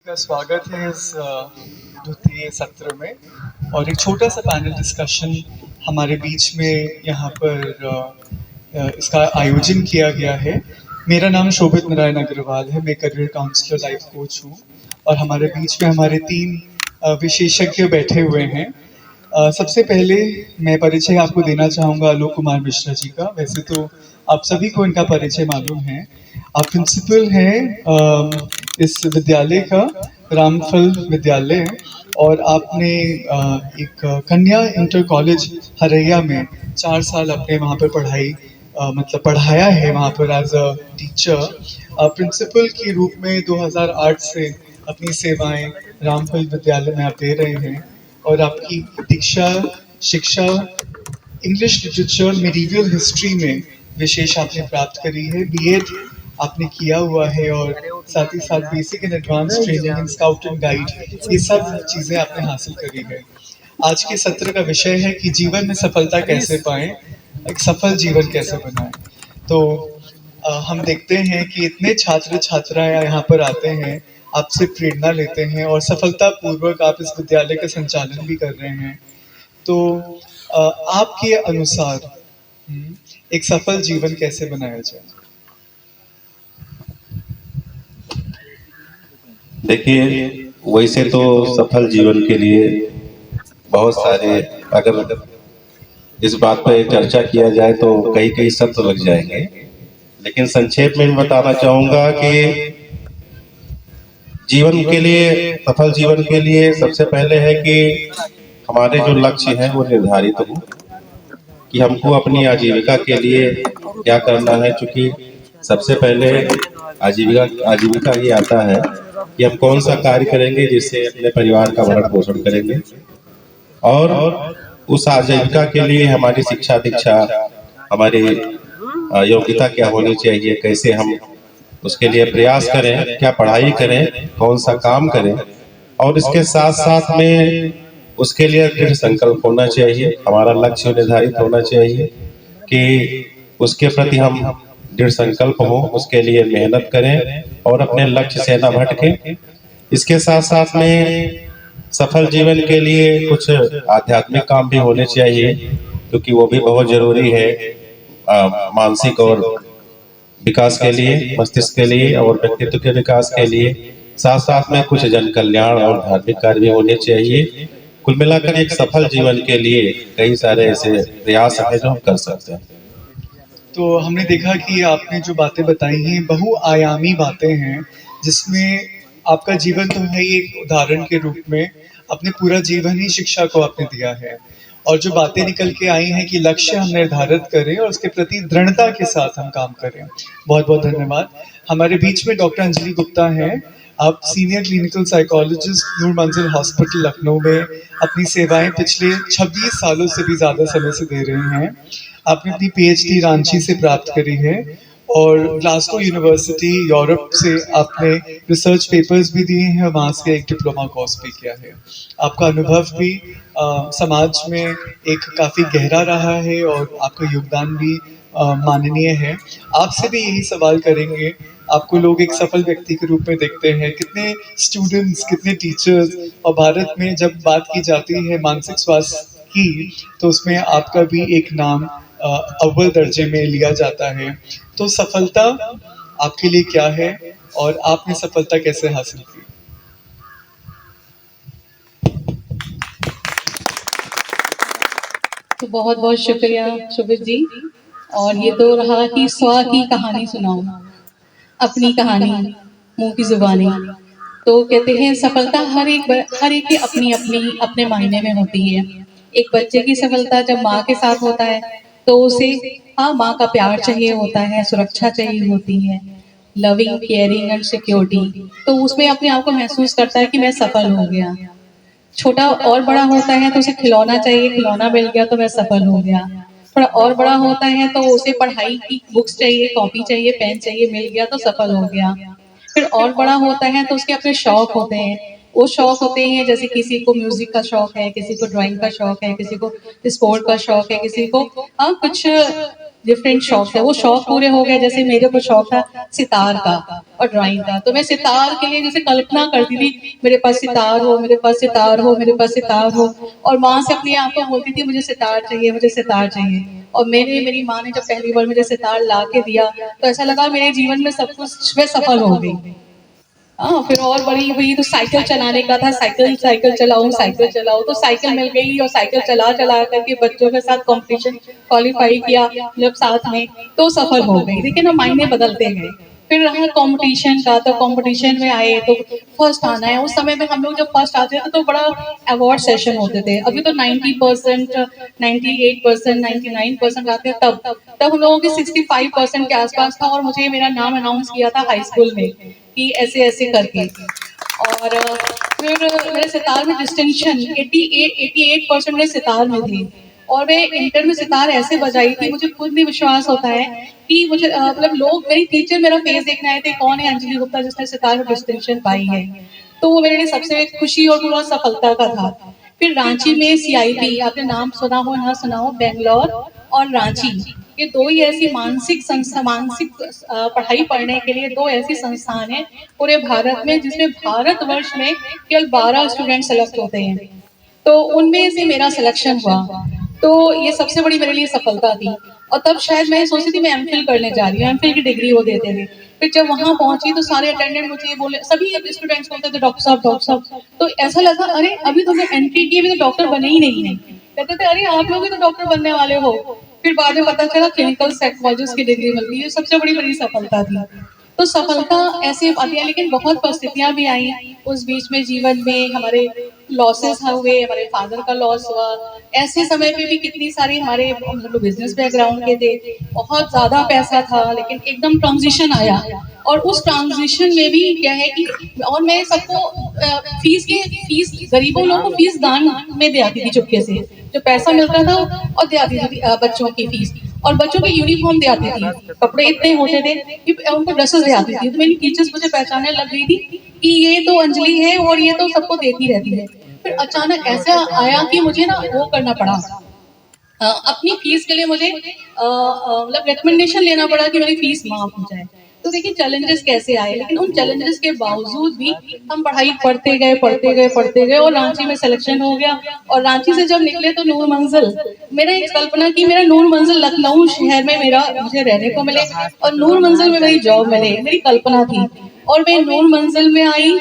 का स्वागत है इस द्वितीय सत्र में और एक छोटा सा पैनल डिस्कशन हमारे बीच में यहाँ पर इसका आयोजन किया गया है। मेरा नाम शोभित नारायण अग्रवाल है, मैं करियर काउंसलर लाइफ कोच हूँ और हमारे बीच में हमारे तीन विशेषज्ञ बैठे हुए हैं। सबसे पहले मैं परिचय आपको देना चाहूँगा आलोक कुमार मिश्रा जी का। वैसे तो आप सभी को इनका परिचय मालूम है। आप प्रिंसिपल हैं इस विद्यालय का, रामफल विद्यालय, और आपने एक कन्या इंटर कॉलेज हरैया में 4 साल अपने वहाँ पर मतलब पढ़ाया है वहाँ पर एज अ टीचर। प्रिंसिपल के रूप में 2008 से अपनी सेवाएं रामफल विद्यालय में आप दे रहे हैं और आपकी दीक्षा शिक्षा इंग्लिश लिटरेचर मेडिवल हिस्ट्री में विशेष आपने प्राप्त करी है। बीएड आपने किया हुआ है और साथ ही साथ basic and advance training in scout and guide, ये सब चीज़ें आपने हासिल करी है। आज के सत्र का विषय है कि जीवन में सफलता कैसे पाएं, एक सफल जीवन कैसे बनाएं। तो हम देखते हैं कि इतने छात्र छात्राएं यहाँ पर आते हैं, आपसे प्रेरणा लेते हैं और सफलता पूर्वक आप इस विद्यालय का संचालन भी कर रहे हैं। तो आपके अनुसार एक सफल जीवन कैसे बनाया जाए? देखिए, वैसे तो सफल जीवन के लिए बहुत सारे, अगर इस बात पर चर्चा किया जाए तो कई कई सत्र लग जाएंगे, लेकिन संक्षेप में बताना चाहूंगा कि जीवन के लिए, सफल जीवन के लिए सबसे पहले है कि हमारे जो लक्ष्य हैं वो निर्धारित हो कि हमको अपनी आजीविका के लिए क्या करना है। चूंकि सबसे पहले आजीविका आजीविका ही आता है कि हम कौन सा कार्य करेंगे जिससे अपने परिवार का भरण पोषण करेंगे, और उस आजीविका के लिए हमारी शिक्षा दीक्षा, हमारी योग्यता क्या होनी चाहिए, कैसे हम उसके लिए प्रयास करें, क्या पढ़ाई करें, कौन सा काम करें, और इसके साथ साथ में उसके लिए दृढ़ संकल्प होना चाहिए। हमारा लक्ष्य निर्धारित होना चाहिए कि उसके प्रति हम दृढ़ संकल्प हो, उसके लिए मेहनत करें और अपने लक्ष्य से न भटकें। इसके साथ साथ में सफल जीवन के लिए कुछ आध्यात्मिक काम भी होने चाहिए, क्योंकि वो भी बहुत जरूरी है मानसिक और विकास के लिए, मस्तिष्क के लिए और व्यक्तित्व के विकास के लिए। साथ साथ में कुछ जन कल्याण और धार्मिक कार्य भी होने चाहिए। कुल मिलाकर एक सफल जीवन के लिए कई सारे ऐसे प्रयास हैं जो हम कर सकते हैं। तो हमने देखा कि आपने जो बातें बताई हैं बहुआयामी बातें हैं, जिसमें आपका जीवन तो है ही एक उदाहरण के रूप में, अपने पूरा जीवन ही शिक्षा को आपने दिया है। और जो बातें निकल के आई हैं कि लक्ष्य हम निर्धारित करें और उसके प्रति दृढ़ता के साथ हम काम करें। बहुत बहुत धन्यवाद। हमारे बीच में डॉक्टर अंजलि गुप्ता हैं। आप सीनियर क्लिनिकल साइकोलॉजिस्ट नूर मंजिल हॉस्पिटल लखनऊ में अपनी सेवाएं पिछले 26 सालों से भी ज़्यादा समय से दे रही हैं। आपने अपनी पीएचडी रांची से प्राप्त करी है और ग्लासगो यूनिवर्सिटी यूरोप से आपने रिसर्च पेपर्स भी दिए हैं, वहाँ से एक डिप्लोमा कोर्स भी किया है। आपका अनुभव भी समाज में एक काफ़ी गहरा रहा है और आपका योगदान भी माननीय है। आपसे भी यही सवाल करेंगे, आपको लोग एक सफल व्यक्ति के रूप में देखते हैं, कितने स्टूडेंट्स, कितने टीचर्स, और भारत में जब बात की जाती है मानसिक स्वास्थ्य की तो उसमें आपका भी एक नाम अव्वल दर्जे में लिया जाता है। तो सफलता आपके लिए क्या है और आपने सफलता कैसे हासिल की? तो बहुत बहुत शुक्रिया शुभित जी। और ये तो रहा कि स्व की कहानी सुनाओ, अपनी कहानी, मुंह की जुबानी। तो कहते हैं सफलता हर एक की अपनी अपनी अपने मायने में होती है। एक बच्चे की सफलता जब माँ के साथ होता है तो उसे माँ का प्यार चाहिए होता है, सुरक्षा चाहिए होती है, लविंग, केयरिंग एंड सिक्योरिटी। तो उसमें अपने आप को महसूस करता है कि मैं सफल हो गया। छोटा और बड़ा होता है तो उसे खिलौना चाहिए, खिलौना मिल गया तो मैं सफल हो गया। थोड़ा और बड़ा होता है तो उसे पढ़ाई की बुक्स चाहिए, कॉपी चाहिए, पेन चाहिए, मिल गया तो सफल हो गया। फिर और बड़ा होता है तो उसके अपने शौक होते हैं वो शौक होते हैं, जैसे किसी को म्यूजिक का शौक है, किसी को ड्राइंग का शौक है, किसी को स्पोर्ट का शौक है, किसी को कुछ डिफरेंट शौक है। वो शौक पूरे हो गए, जैसे मेरे को शौक था सितार का और ड्राइंग का, तो मैं सितार के लिए जैसे कल्पना करती थी, मेरे पास सितार हो, मेरे पास सितार हो, मेरे पास सितार हो, और माँ से अपनी आप को बोलती थी मुझे सितार चाहिए, मुझे सितार चाहिए। और मेरी माँ ने जब पहली बार मुझे सितार ला के दिया तो ऐसा लगा मेरे जीवन में सब कुछ मैं सफल हो गई। हाँ, फिर और बड़ी हुई तो साइकिल चलाने का था, साइकिल चलाऊं, तो साइकिल मिल गई और साइकिल चला चला करके बच्चों के साथ कंपटीशन क्वालिफाई किया जब साथ में, तो सफल हो गई। लेकिन हम मायने बदलते हैं। फिर रहा कंपटीशन का, तो कंपटीशन में आए तो फर्स्ट आना है। उस समय में हम लोग जब फर्स्ट आते थे तो बड़ा अवार्ड सेशन होते थे। अभी तो 90%, 98%, 99% आते हैं, तब हम लोगों के 65% के आसपास था, और मुझे मेरा नाम अनाउंस किया था हाई स्कूल में कि ऐसे ऐसे करके। और फिर मेरे सितार में डिस्टिंक्शन 88% मेरे सितार में थी, और मैं इंटर में सितार ऐसे बजाई थी, मुझे खुद नहीं विश्वास होता है कि मुझे मतलब लोग, मेरी टीचर मेरा फेस देखने आए थे, कौन है अंजलि गुप्ता जिसने सितार में डिस्टिंक्शन पाई है। तो वो मेरे लिए सबसे खुशी और पूरा सफलता का था। फिर रांची में CIP, आपने नाम सुना हो ना सुना हो, बेंगलोर और रांची, ये दो ही ऐसी मानसिक पढ़ाई पढ़ने के लिए दो ऐसी संस्थान है पूरे भारत में, जिसमें भारतवर्ष में केवल 12 स्टूडेंट सेलेक्ट होते हैं। तो उनमें से मेरा सिलेक्शन हुआ, तो ये सबसे बड़ी मेरे लिए सफलता थी। और तब शायद मैं सोची थी मैं MPhil करने जा रही हूँ, MPhil की डिग्री वो देते थे। फिर जब वहां पहुंची तो सारे अटेंडेंट मुझे ये बोले, सभी स्टूडेंट्स बोलते थे डॉक्टर साहब, डॉक्टर साहब। तो ऐसा लगा अरे अभी तो मैं एंट्री की, अभी तो डॉक्टर बने ही नहीं है। कहते थे अरे आप लोग भी तो डॉक्टर बनने वाले हो। फिर बाद में पता चला क्लिनिकल साइकोलॉजिस्ट की डिग्री मिल गई, ये सबसे बड़ी मेरी सफलता थी। तो सफलता ऐसे आती है, लेकिन बहुत परिस्थितियां भी आई उस बीच में। जीवन में हमारे लॉसेस हुए, हमारे फादर का लॉस हुआ। ऐसे समय पे भी कितनी सारी, हमारे हम लोग बिजनेस बैकग्राउंड के थे, बहुत ज्यादा पैसा था, लेकिन एकदम ट्रांजिशन आया। और उस ट्रांजिशन में भी क्या है कि, और मैं सबको फीस गरीबों लोगों को फीस दान में दे आती थी चुपके से, जो पैसा मिलता था और दे आती थी बच्चों की फीस, और बच्चों की यूनिफॉर्म दे आती थी। कपड़े इतने होते थे कि उनको ड्रेसेस दे आती थी। तो मेरी टीचर्स मुझे पहचानने लग गई थी कि ये तो अंजलि है और ये तो सबको देती रहती है। फिर अचानक ऐसा आया कि मुझे ना वो करना पड़ा, अपनी फीस के लिए मुझे मतलब रिकमेंडेशन लेना पड़ा कि मेरी फीस माफ हो जाए। तो देखिए चैलेंजेस कैसे आए, लेकिन उन चैलेंजेस के बावजूद भी हम पढ़ाई पढ़ते गए और रांची में सिलेक्शन हो गया। और रांची से जब निकले तो नूर मंजिल, मेरा एक कल्पना की मेरा नूर मंजिल लखनऊ शहर में मेरा मुझे रहने को मिले और नूर मंजिल में मेरी जॉब मिले, मेरी कल्पना थी। और मैं नूर मंजिल में आई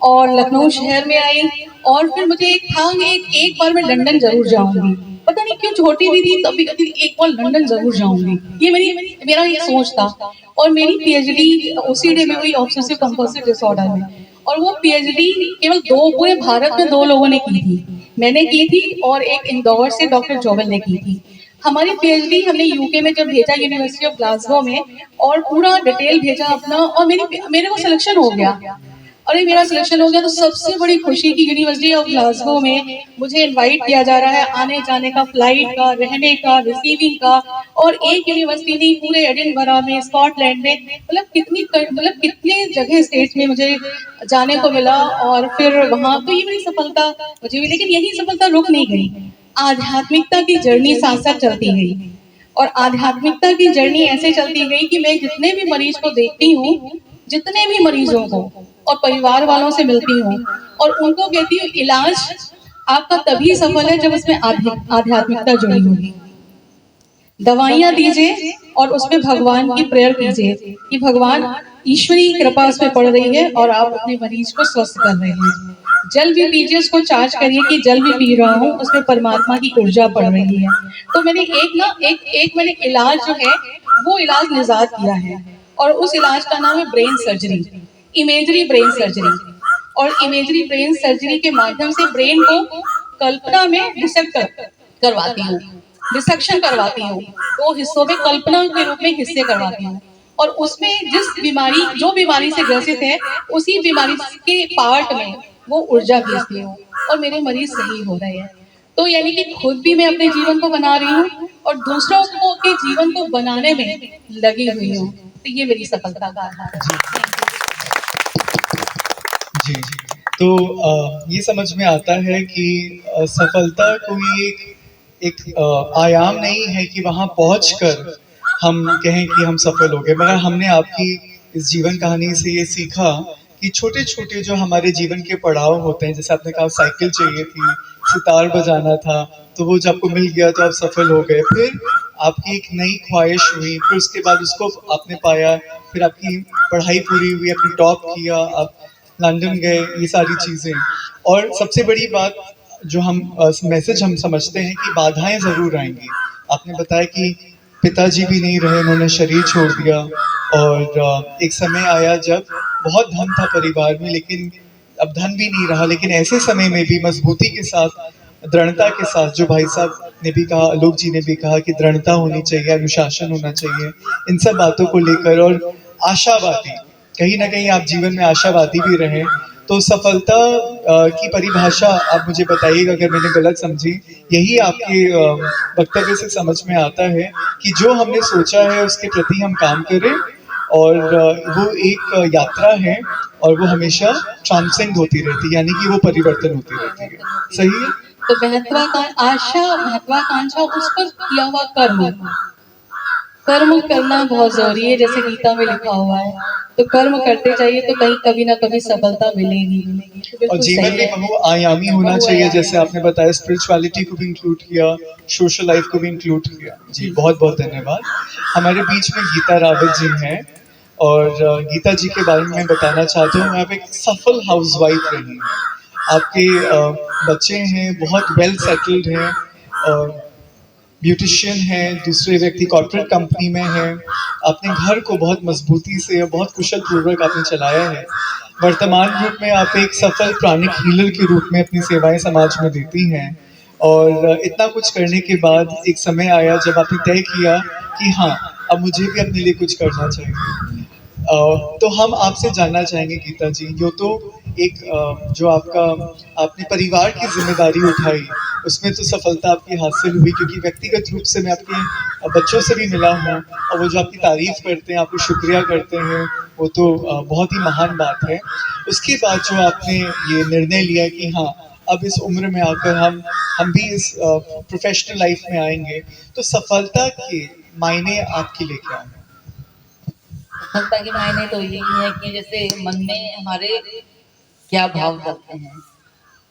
और लखनऊ शहर में आई। और फिर मुझे एक था, एक बार मैं लंदन जरूर जाऊंगी। पता नहीं क्यों छोटी भी थी तभी कहती थी एक बार लंदन जरूर जाऊंगी, ये मेरा एक सोच था। और मेरी PhD OCD में हुई, ऑब्सेसिव कंपल्सिव डिसऑर्डर में। और वो PhD केवल पूरे भारत में 2 लोगों ने की थी, मैंने की थी और एक इंदौर से डॉक्टर जोवेल ने की थी। हमारी PhD हमने UK में जब भेजा, यूनिवर्सिटी ऑफ ग्लासगो में, और पूरा डिटेल भेजा अपना, और मेरे को सिलेक्शन हो गया। अरे मेरा सिलेक्शन हो गया तो सबसे बड़ी खुशी की यूनिवर्सिटी ऑफ ग्लासगो में मुझे इनवाइट किया जा रहा है, आने जाने का, फ्लाइट का, रहने का, रिसीविंग का। और एक यूनिवर्सिटी नहीं, पूरे एडिनबरा में, स्कॉटलैंड में, मतलब कितने जगह स्टेट में मुझे जाने को मिला। और फिर वहां तो ये मेरी सफलता मुझे भी, लेकिन यही सफलता रुक नहीं गई। आध्यात्मिकता की जर्नी साथ साथ चलती गई, और आध्यात्मिकता की जर्नी ऐसे चलती गई कि मैं जितने भी मरीज को देखती हूँ, जितने भी मरीजों को और परिवार वालों से मिलती हूँ, और उनको कहती हूँ इलाज आपका तभी सफल है जब उसमें आध्यात्मिकता जुड़ी होगी। दवाइयां दीजिए और उसमें भगवान की प्रेयर कीजिए कि भगवान, ईश्वरी कृपा उस पर पड़ रही है और आप अपने मरीज को स्वस्थ कर रहे हैं। जल भी पीजिए, उसको चार्ज करिए कि जल भी पी रहा हूँ, उसमें परमात्मा की ऊर्जा पड़ रही है। तो मैंने एक मैंने इलाज जो है वो इलाज निजात किया है, और उस इलाज का नाम है brain surgery, imagery brain surgery. और इमेजरी ब्रेन सर्जरी के माध्यम से ब्रेन को कल्पना में डिसेक्ट करवाती हूँ, डिसेक्शन करवाती हूँ, तो हिस्सों में कल्पना के रूप में हिस्से करवाती हूँ। और उसमें जो बीमारी से ग्रसित है, उसी बीमारी के पार्ट में वो ऊर्जा भेजती हूँ, और मेरे मरीज सही हो रहे हैं। तो यानी कि खुद भी मैं अपने जीवन को बना रही हूँ और दूसरों को के जीवन को बनाने में लगी हुई हूँ। तो ये मेरी सफलता का आधार है। जी, तो ये समझ में आता है कि सफलता कोई एक आयाम नहीं है कि वहाँ पहुंचकर हम कहें कि हम सफल हो गए, मगर हमने आपकी इस जीवन कहानी से ये सीखा कि छोटे छोटे जो हमारे जीवन के पड़ाव होते हैं, जैसे आपने कहा साइकिल चाहिए थी, सितार बजाना था, तो वो जब आपको मिल गया तो आप सफल हो गए। फिर आपकी एक नई ख्वाहिश हुई, फिर उसके बाद उसको आपने पाया, फिर आपकी पढ़ाई पूरी हुई, आपने टॉप किया, आप लंदन गए, ये सारी चीज़ें। और सबसे बड़ी बात जो हम मैसेज हम समझते हैं कि बाधाएं ज़रूर आएंगी। आपने बताया कि पिताजी भी नहीं रहे, उन्होंने शरीर छोड़ दिया, और एक समय आया जब बहुत धन था परिवार में, लेकिन अब धन भी नहीं रहा। लेकिन ऐसे समय में भी मजबूती के साथ, दृढ़ता के साथ, जो भाई साहब ने भी कहा, आलोक जी ने भी कहा कि दृढ़ता होनी चाहिए, अनुशासन होना चाहिए, इन सब बातों को लेकर, और आशावादी, कहीं ना कहीं आप जीवन में आशावादी भी रहे। तो सफलता की परिभाषा आप मुझे बताइएगा अगर मैंने गलत समझी। यही आपके वक्तव्य से समझ में आता है कि जो हमने सोचा है उसके प्रति हम काम करें, और वो एक यात्रा है, और वो हमेशा ट्रांसेंड होती रहती है, यानी कि वो परिवर्तन होती रहती है। सही है? तो महत्वाकांक्षा उस पर किया हुआ कर्म, कर्म करना बहुत जरूरी है, जैसे गीता में लिखा हुआ है। तो कर्म करते जाइए तो कहीं कभी ना कभी सफलता मिलेगी मिलेगी। तो और बिल्कुल जीवन सही में है। बहुआयामी होना चाहिए, जैसे आपने बताया, स्पिरिचुअलिटी को भी इंक्लूड किया, सोशल लाइफ को भी इंक्लूड किया। जी, बहुत बहुत धन्यवाद। हमारे बीच में गीता रावत जी हैं, और गीता जी के बारे में मैं बताना चाहता हूँ, आप एक सफल हाउसवाइफ रही हैं। आपके बच्चे हैं, बहुत वेल सेटल्ड हैं, ब्यूटिशियन है, दूसरे व्यक्ति कॉर्पोरेट कंपनी में है। आपने घर को बहुत मजबूती से और बहुत कुशल पूर्वक आपने चलाया है। वर्तमान रूप में आप एक सफल प्राणिक हीलर के रूप में अपनी सेवाएं समाज में देती हैं, और इतना कुछ करने के बाद एक समय आया जब आपने तय किया कि हाँ, अब मुझे भी अपने लिए कुछ करना चाहिए। तो हम आपसे जानना चाहेंगे गीता जी, यो तो एक जो आपका आपने परिवार की जिम्मेदारी उठाई, उसमें तो सफलता आपकी हासिल हुई, क्योंकि व्यक्तिगत रूप से मैं आपके बच्चों से भी मिला हूँ, और वो जो आपकी तारीफ करते हैं, आपको शुक्रिया करते हैं, वो तो बहुत ही महान बात है। उसके बाद जो आपने ये निर्णय लिया कि हाँ, अब इस उम्र में आकर हम भी इस प्रोफेशनल लाइफ में आएंगे, तो सफलता के मायने आपके लिए क्या है? सफलता के मायने तो यही है कि जैसे मन में हमारे क्या भाव चलते हैं।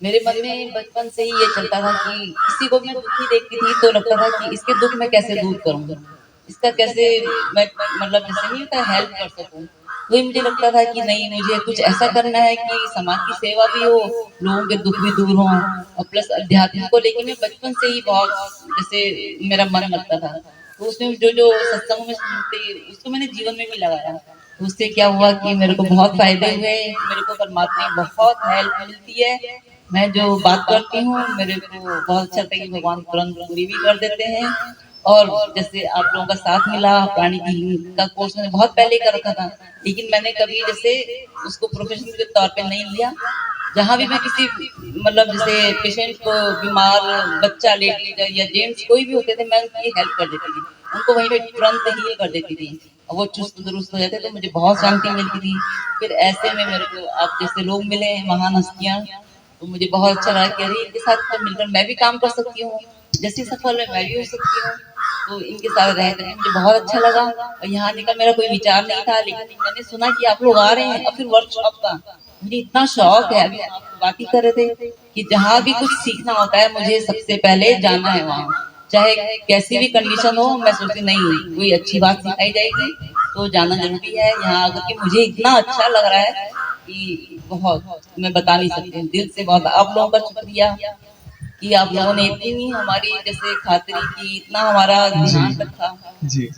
मेरे मन में बचपन से ही ये चलता था कि किसी को मैं दुखी देखती थी तो लगता था कि इसके दुख मैं कैसे दूर करूं, इसका कैसे मैं मतलब जैसे नहीं होता हेल्प कर सकूं। वही मुझे लगता था कि नहीं, मुझे कुछ ऐसा करना है कि समाज की सेवा भी हो, लोगों के दुख भी दूर हो, और प्लस अध्यात्म को लेकर मैं बचपन से ही बहुत जैसे मेरा मन लगता था। तो उसमें जो जो सत्संग में सुनते उसको मैंने जीवन में भी लगाया। तो उससे क्या हुआ कि मेरे को बहुत फायदे हुए, मेरे को परमात्मा की बहुत हेल्प मिलती है। मैं जो बात करती हूँ मेरे को बहुत अच्छा लगता है कि भगवान तुरंत पूरी भी कर देते हैं। और जैसे आप लोगों का साथ मिला, प्राणी की का कोर्स मैंने बहुत पहले कर रखा था, लेकिन मैंने कभी जैसे उसको प्रोफेशनल के तौर पे नहीं लिया। जहाँ भी मैं किसी मतलब जैसे पेशेंट को, बीमार बच्चा लेडी या जेंट्स कोई भी होते थे, मैं उनकी हेल्प कर देती थी, उनको वहीं पे तुरंत ही कर देती थी, और वो चुस्त दुरुस्त हो जाते तो मुझे बहुत शांति मिलती थी। फिर ऐसे में मेरे को आप जैसे लोग मिले, महान हस्तियाँ, तो मुझे बहुत अच्छा लगा कि अरे इनके साथ तो मिलकर मैं भी काम कर सकती हूँ, जैसे सफल है मैं भी हो सकती हूँ। तो इनके साथ रह कर मुझे बहुत अच्छा लगा। और यहाँ आने का मेरा कोई विचार नहीं था, लेकिन मैंने सुना कि आप लोग आ रहे हैं, और फिर वर्कशॉप का मुझे इतना शौक है। अभी आप बात ही कर रहे थे कि जहाँ भी कुछ सीखना होता है मुझे सबसे पहले जाना है वहाँ, चाहे कैसी भी कंडीशन हो। मैं सोचती नहीं, कोई अच्छी बात सिखाई जाएगी तो जाना जरूरी है। यहाँ आकर के मुझे इतना अच्छा लग रहा है कि बहुत मैं बता नहीं सकती। दिल से बहुत आप लोगों का शुक्रिया कि आप लोगों ने इतनी हमारी जैसे खातिरी की, इतना हमारा ध्यान रखा। जी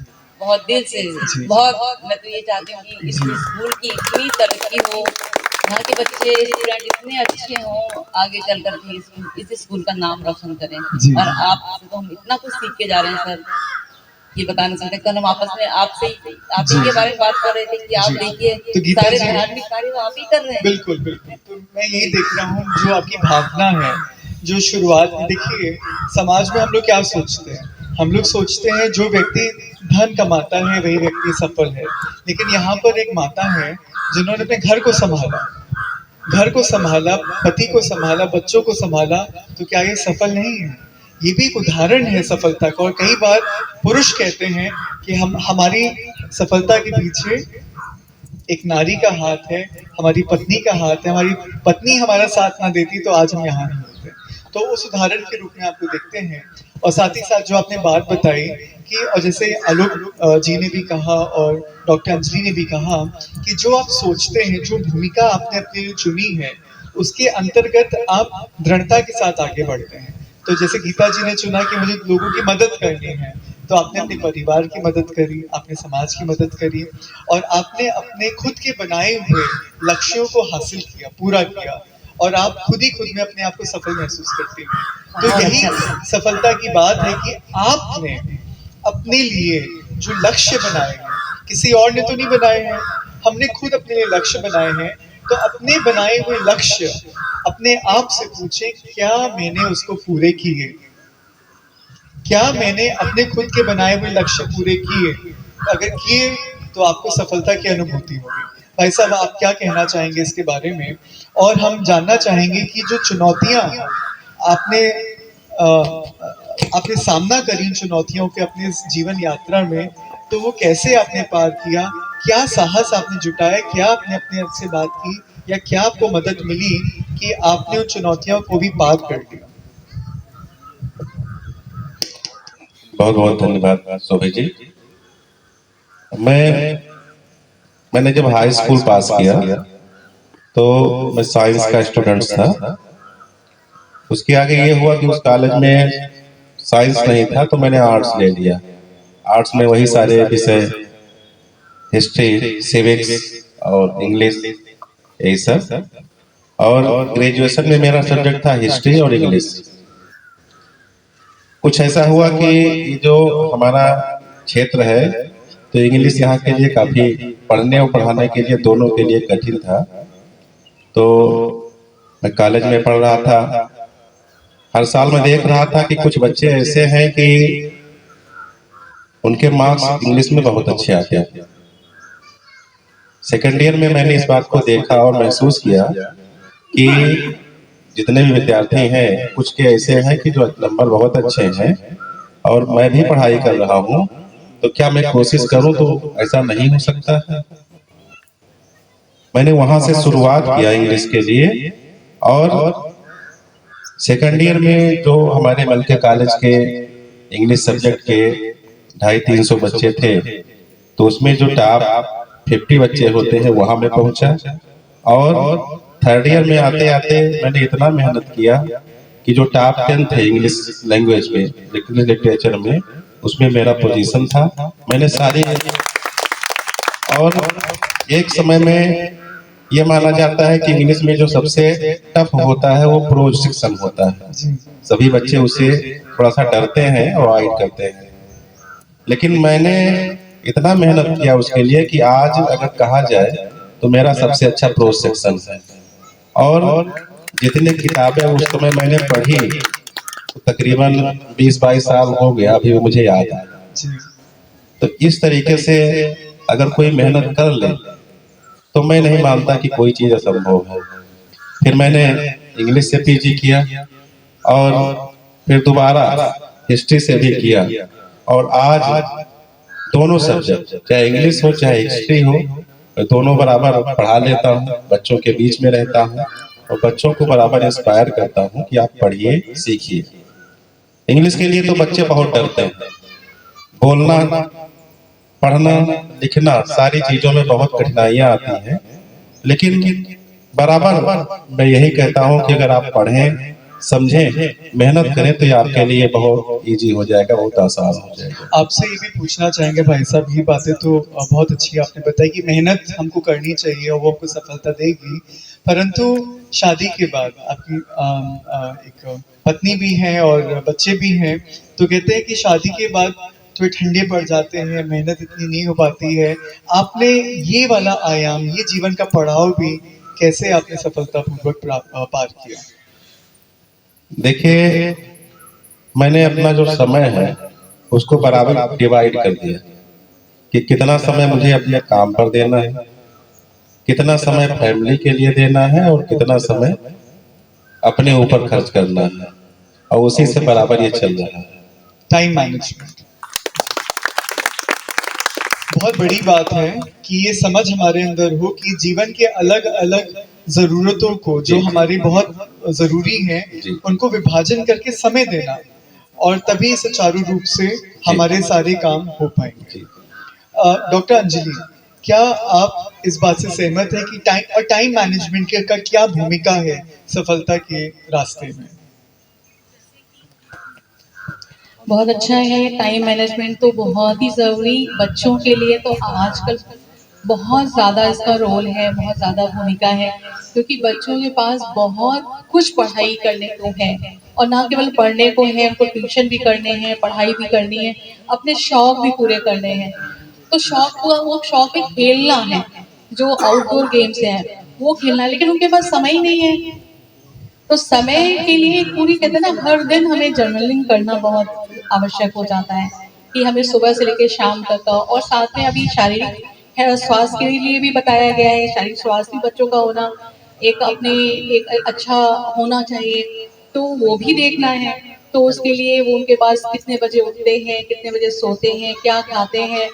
बहुत दिल से जी। बहुत मैं तो ये चाहती हूँ कि इस स्कूल की इतनी तरक्की हो, यहाँ के बच्चे स्टूडेंट इतने अच्छे हों, आगे चल कर के इस स्कूल का नाम रोशन करें। जी। और आपसे तो हम इतना कुछ सीख के जा रहे हैं सर, ये बता नहीं सकते। कल हम आपस में आपसे आप ही के बारे में बात कर रहे थे कि आप जी। देखिए तो गीता सारे जी, धार्मिक कार्य तो आप ही कर रहे हैं। बिल्कुल बिल्कुल, तो मैं यही देख रहा हूँ जो आपकी भावना है, जो शुरुआत में देखिए, समाज में हम लोग क्या सोचते हैं, हम लोग सोचते हैं जो व्यक्ति धन कमाता है वही व्यक्ति सफल है। लेकिन यहाँ पर एक माता है जिन्होंने अपने घर को संभाला, घर को संभाला, पति को संभाला, बच्चों को संभाला, तो क्या ये सफल नहीं है? ये भी एक उदाहरण है सफलता का। और कई बार पुरुष कहते हैं कि हमारी सफलता के पीछे एक नारी का हाथ है, हमारी पत्नी का हाथ है, हमारी पत्नी हमारा साथ ना देती तो आज हम यहाँ नहीं होते। तो उस उदाहरण के रूप में आपको देखते हैं। और साथ ही साथ जो आपने बात बताई कि, और जैसे आलोक जी ने भी कहा और डॉक्टर अंजलि ने भी कहा कि जो आप सोचते हैं, जो भूमिका आपने अपने लिए चुनी है, उसके अंतर्गत आप दृढ़ता के साथ आगे बढ़ते हैं। तो जैसे गीता जी ने चुना कि मुझे लोगों की मदद करनी है, तो आपने अपने परिवार की मदद करी, आपने समाज की मदद करी, और आपने अपने खुद के बनाए हुए लक्ष्यों को हासिल किया, पूरा किया, और आप खुद ही खुद में अपने आप को सफल महसूस करती हैं। तो यही सफलता की बात है कि आपने अपने लिए जो लक्ष्य बनाए हैं, किसी और ने तो नहीं बनाए हैं, हमने खुद अपने लिए लक्ष्य बनाए हैं। तो अपने बनाए हुए लक्ष्य अपने आप से पूछें, क्या मैंने उसको पूरे किए? क्या मैंने अपने खुद के बनाए हुए लक्ष्य पूरे किए? अगर किए तो आपको सफलता की अनुभूति होगी। भाई साहब, आप क्या कहना चाहेंगे इसके बारे में? और हम जानना चाहेंगे कि जो चुनौतियां आपने सामना करी, इन चुनौतियों के अपने जीवन यात्रा में, तो वो कैसे आपने पार किया? क्या साहस आपने जुटाया? क्या आपने अपने आप से बात की, या क्या आपको मदद मिली कि आपने उन चुनौतियों को भी पार कर लिया? बहुत बहुत धन्यवाद शोभे जी। मैंने जब हाई स्कूल पास किया तो मैं साइंस का स्टूडेंट था। उसके आगे ये हुआ कि उस कॉलेज में साइंस नहीं था, तो मैंने आर्ट्स ले लिया। आर्ट्स में वही सारे विषय, हिस्ट्री, सिविक्स और इंग्लिश, यही सब। और ग्रेजुएशन में मेरा सब्जेक्ट था हिस्ट्री और इंग्लिश। कुछ ऐसा हुआ कि जो हमारा क्षेत्र है, तो इंग्लिश यहाँ के लिए काफी पढ़ने और पढ़ाने के लिए दोनों के लिए कठिन था। तो मैं कॉलेज में पढ़ रहा था। हर साल मैं देख रहा था कि कुछ बच्चे ऐसे हैं कि उनके मार्क्स इंग्लिश में बहुत अच्छे आते हैं। सेकेंड ईयर में मैंने इस बात को देखा और महसूस किया कि जितने भी विद्यार्थी हैं, कुछ के ऐसे हैं कि जो नंबर बहुत अच्छे हैं, और मैं भी पढ़ाई कर रहा हूँ, तो क्या मैं कोशिश करूं तो ऐसा नहीं हो सकता है? मैंने वहां से शुरुआत किया इंग्लिश के लिए। और सेकेंड ईयर में जो हमारे मलके कॉलेज के इंग्लिश सब्जेक्ट के 250-300 बच्चे थे, तो उसमें जो टॉप 50 बच्चे होते हैं वहां मैं पहुंचा। और थर्ड ईयर में आते आते मैंने इतना मेहनत किया कि जो टॉप 10 थे इंग्लिश लैंग्वेज में, इंग्लिश लिटरेचर में, उसमें मेरा पोजीशन था। मैंने सारी, और एक समय में ये माना जाता है कि इंग्लिश में जो सबसे टफ होता है वो प्रोज सेक्शन होता है। सभी बच्चे उसे थोड़ा सा डरते हैं और अवॉइड करते हैं। लेकिन मैंने इतना मेहनत किया उसके लिए कि आज अगर कहा जाए तो मेरा सबसे अच्छा प्रोज सेक्शन है। और जितनी किताबें उस समय मैंने पढ़ी, तकरीबन 20-22 साल हो गया, अभी मुझे याद है। तो इस तरीके से अगर कोई मेहनत कर ले तो मैं नहीं मानता कि कोई चीज असंभव है। फिर मैंने इंग्लिश से पीजी किया और फिर दोबारा हिस्ट्री से भी किया। और आज दोनों सब्जेक्ट, चाहे इंग्लिश हो चाहे हिस्ट्री हो, मैं दोनों बराबर पढ़ा लेता हूँ, बच्चों के बीच में रहता हूँ और बच्चों को बराबर इंस्पायर करता हूँ कि आप पढ़िए, सीखिए। इंग्लिश के लिए तो बच्चे बहुत डरते हैं, बोलना, पढ़ना, लिखना, सारी चीजों में बहुत कठिनाइयां आती हैं। लेकिन बराबर मैं यही कहता हूं कि अगर आप पढ़ें, समझें, मेहनत करें तो ये आपके लिए बहुत इजी हो जाएगा, बहुत आसान हो जाएगा। आपसे ये भी पूछना चाहेंगे भाई साहब, ये बातें तो बहुत अच्छी आपने बताई कि मेहनत हमको करनी चाहिए और वो हमको सफलता देगी। परंतु शादी के बाद आपकी एक पत्नी भी है और बच्चे भी हैं, तो कहते हैं कि शादी के बाद थोड़े ठंडे पड़ जाते हैं, मेहनत इतनी नहीं हो पाती है। आपने ये वाला आयाम, ये जीवन का पड़ाव भी कैसे आपने सफलतापूर्वक पार किया? देखिए, मैंने अपना जो समय है उसको बराबर डिवाइड कर दिया कि कितना समय मुझे अपने काम पर देना है, कितना समय फैमिली के लिए देना है और कितना समय अपने ऊपर खर्च करना है, और उसी से बराबर ये चल रहा है। टाइम मैनेजमेंट बहुत बड़ी बात है कि ये समझ हमारे अंदर हो कि जीवन के अलग अलग जरूरतों को जो हमारी बहुत जरूरी है उनको विभाजन करके समय देना, और तभी सुचारू रूप से हमारे सारे काम हो पाएंगे। डॉक्टर अंजलि, क्या आप इस बात से सहमत हैं कि टाइम मैनेजमेंट का क्या भूमिका है सफलता के रास्ते में? बहुत अच्छा है। टाइम मैनेजमेंट तो बहुत ही ज़रूरी बच्चों के लिए तो आजकल बहुत ज़्यादा इसका रोल है, बहुत ज़्यादा भूमिका है, क्योंकि बच्चों के पास बहुत कुछ पढ़ाई करने को है, और ना केवल पढ़ने को है, उनको ट्यूशन भी करने हैं, पढ़ाई भी करनी है, अपने शौक भी पूरे करने हैं। तो वो शौक है खेलना है, जो आउटडोर गेम्स हैं वो खेलना है, लेकिन उनके पास समय ही नहीं है। तो समय के लिए एक पूरी कहते हैं ना, हर दिन हमें जर्नलिंग करना बहुत आवश्यक हो जाता है कि हमें सुबह से लेकर शाम तक का, और साथ में अभी शारीरिक स्वास्थ्य के लिए भी बताया गया है। शारीरिक स्वास्थ्य भी बच्चों का होना एक अपने एक अच्छा होना चाहिए, तो वो भी देखना है। तो उसके लिए वो उनके पास कितने बजे उठते हैं, कितने बजे सोते हैं, क्या खाते हैं,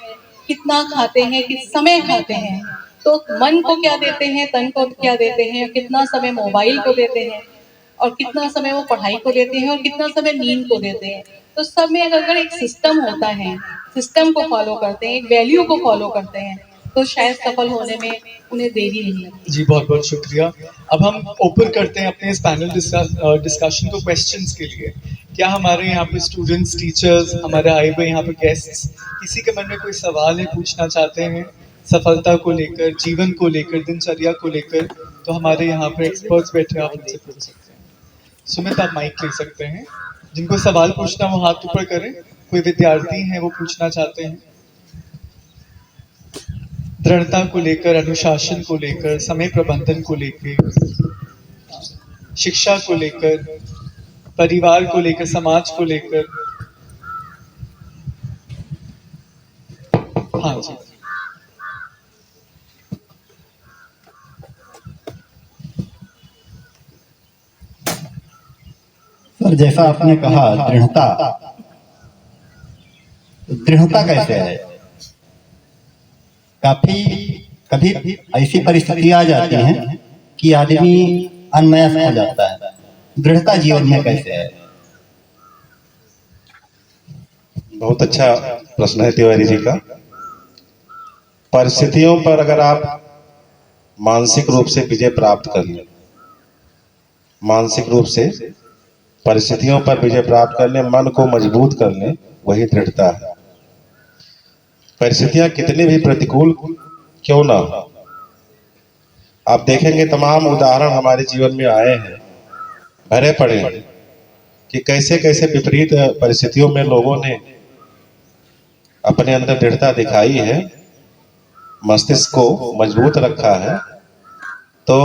कितना खाते हैं, किस समय खाते हैं, तो मन को क्या देते हैं, तन को क्या देते हैं, कितना समय मोबाइल को देते हैं, और कितना समय वो पढ़ाई को देते हैं, और कितना समय नींद को देते हैं। तो सब में अगर एक सिस्टम होता है, सिस्टम को फॉलो करते हैं, एक वैल्यू को फॉलो करते हैं, तो शायद सफल होने में उन्हें देरी नहीं लगती। जी बहुत बहुत शुक्रिया। अब हम ओपन करते हैं अपने इस पैनल डिस्कशन को क्वेश्चंस के लिए। क्या हमारे यहाँ पे स्टूडेंट्स, टीचर्स, हमारे आए हुए यहाँ पे गेस्ट्स, किसी के मन में कोई सवाल है, पूछना चाहते हैं सफलता को लेकर, जीवन को लेकर, दिनचर्या को लेकर, तो हमारे यहाँ पे एक्सपर्ट्स बैठे, आप उनसे पूछ सकते हैं। सुमित, आप माइक ले सकते हैं। जिनको सवाल पूछना वो हाथ ऊपर करें। कोई विद्यार्थी हैं वो पूछना चाहते हैं, दृढ़ता को लेकर, अनुशासन को लेकर, समय प्रबंधन को लेकर, शिक्षा को लेकर, परिवार को लेकर, समाज को लेकर। हाँ जी। सर, जैसा आपने कहा दृढ़ता, दृढ़ता कैसे है? कभी ऐसी परिस्थिति आ जाती है कि आदमी अनमयस्क हो जाता है। दृढ़ता जीवन में कैसे है? बहुत अच्छा प्रश्न है तिवारी जी का। परिस्थितियों पर अगर आप मानसिक रूप से विजय प्राप्त कर लें, मानसिक रूप से परिस्थितियों पर विजय प्राप्त कर लें, मन को मजबूत कर लें, वही दृढ़ता है। परिस्थितियां कितनी भी प्रतिकूल क्यों ना हो, आप देखेंगे तमाम उदाहरण हमारे जीवन में आए हैं, भरे पड़े हैं कि कैसे कैसे विपरीत परिस्थितियों में लोगों ने अपने अंदर दृढ़ता दिखाई है, मस्तिष्क को मजबूत रखा है। तो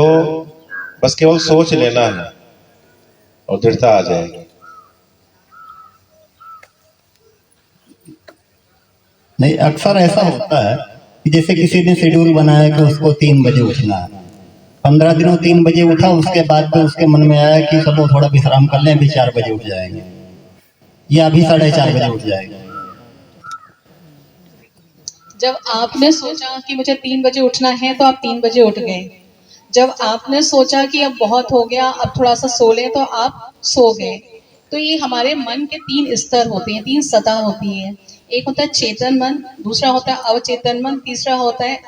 बस केवल सोच लेना है और दृढ़ता आ जाएगी। नहीं, अक्सर ऐसा होता है कि जैसे किसी ने शेड्यूल बनाया कि उसको 3 बजे उठना है, 15 दिनों 3 बजे उठा, उसके बाद में उसके मन में आया कि सब थोड़ा विश्राम कर लें, अभी 4 बजे उठ जाएंगे या अभी 4:30 बजे उठ जाएंगे। जब आपने सोचा कि मुझे 3 बजे उठना है तो आप 3 बजे उठ गए। जब आपने सोचा कि अब बहुत हो गया, अब थोड़ा सा सो लें, तो आप सो गए। तो ये हमारे मन के 3 स्तर होते हैं, 3 सतह होती है। एक होता है चेतन मन, दूसरा होता है अवचेतन मन, तीसरा होता है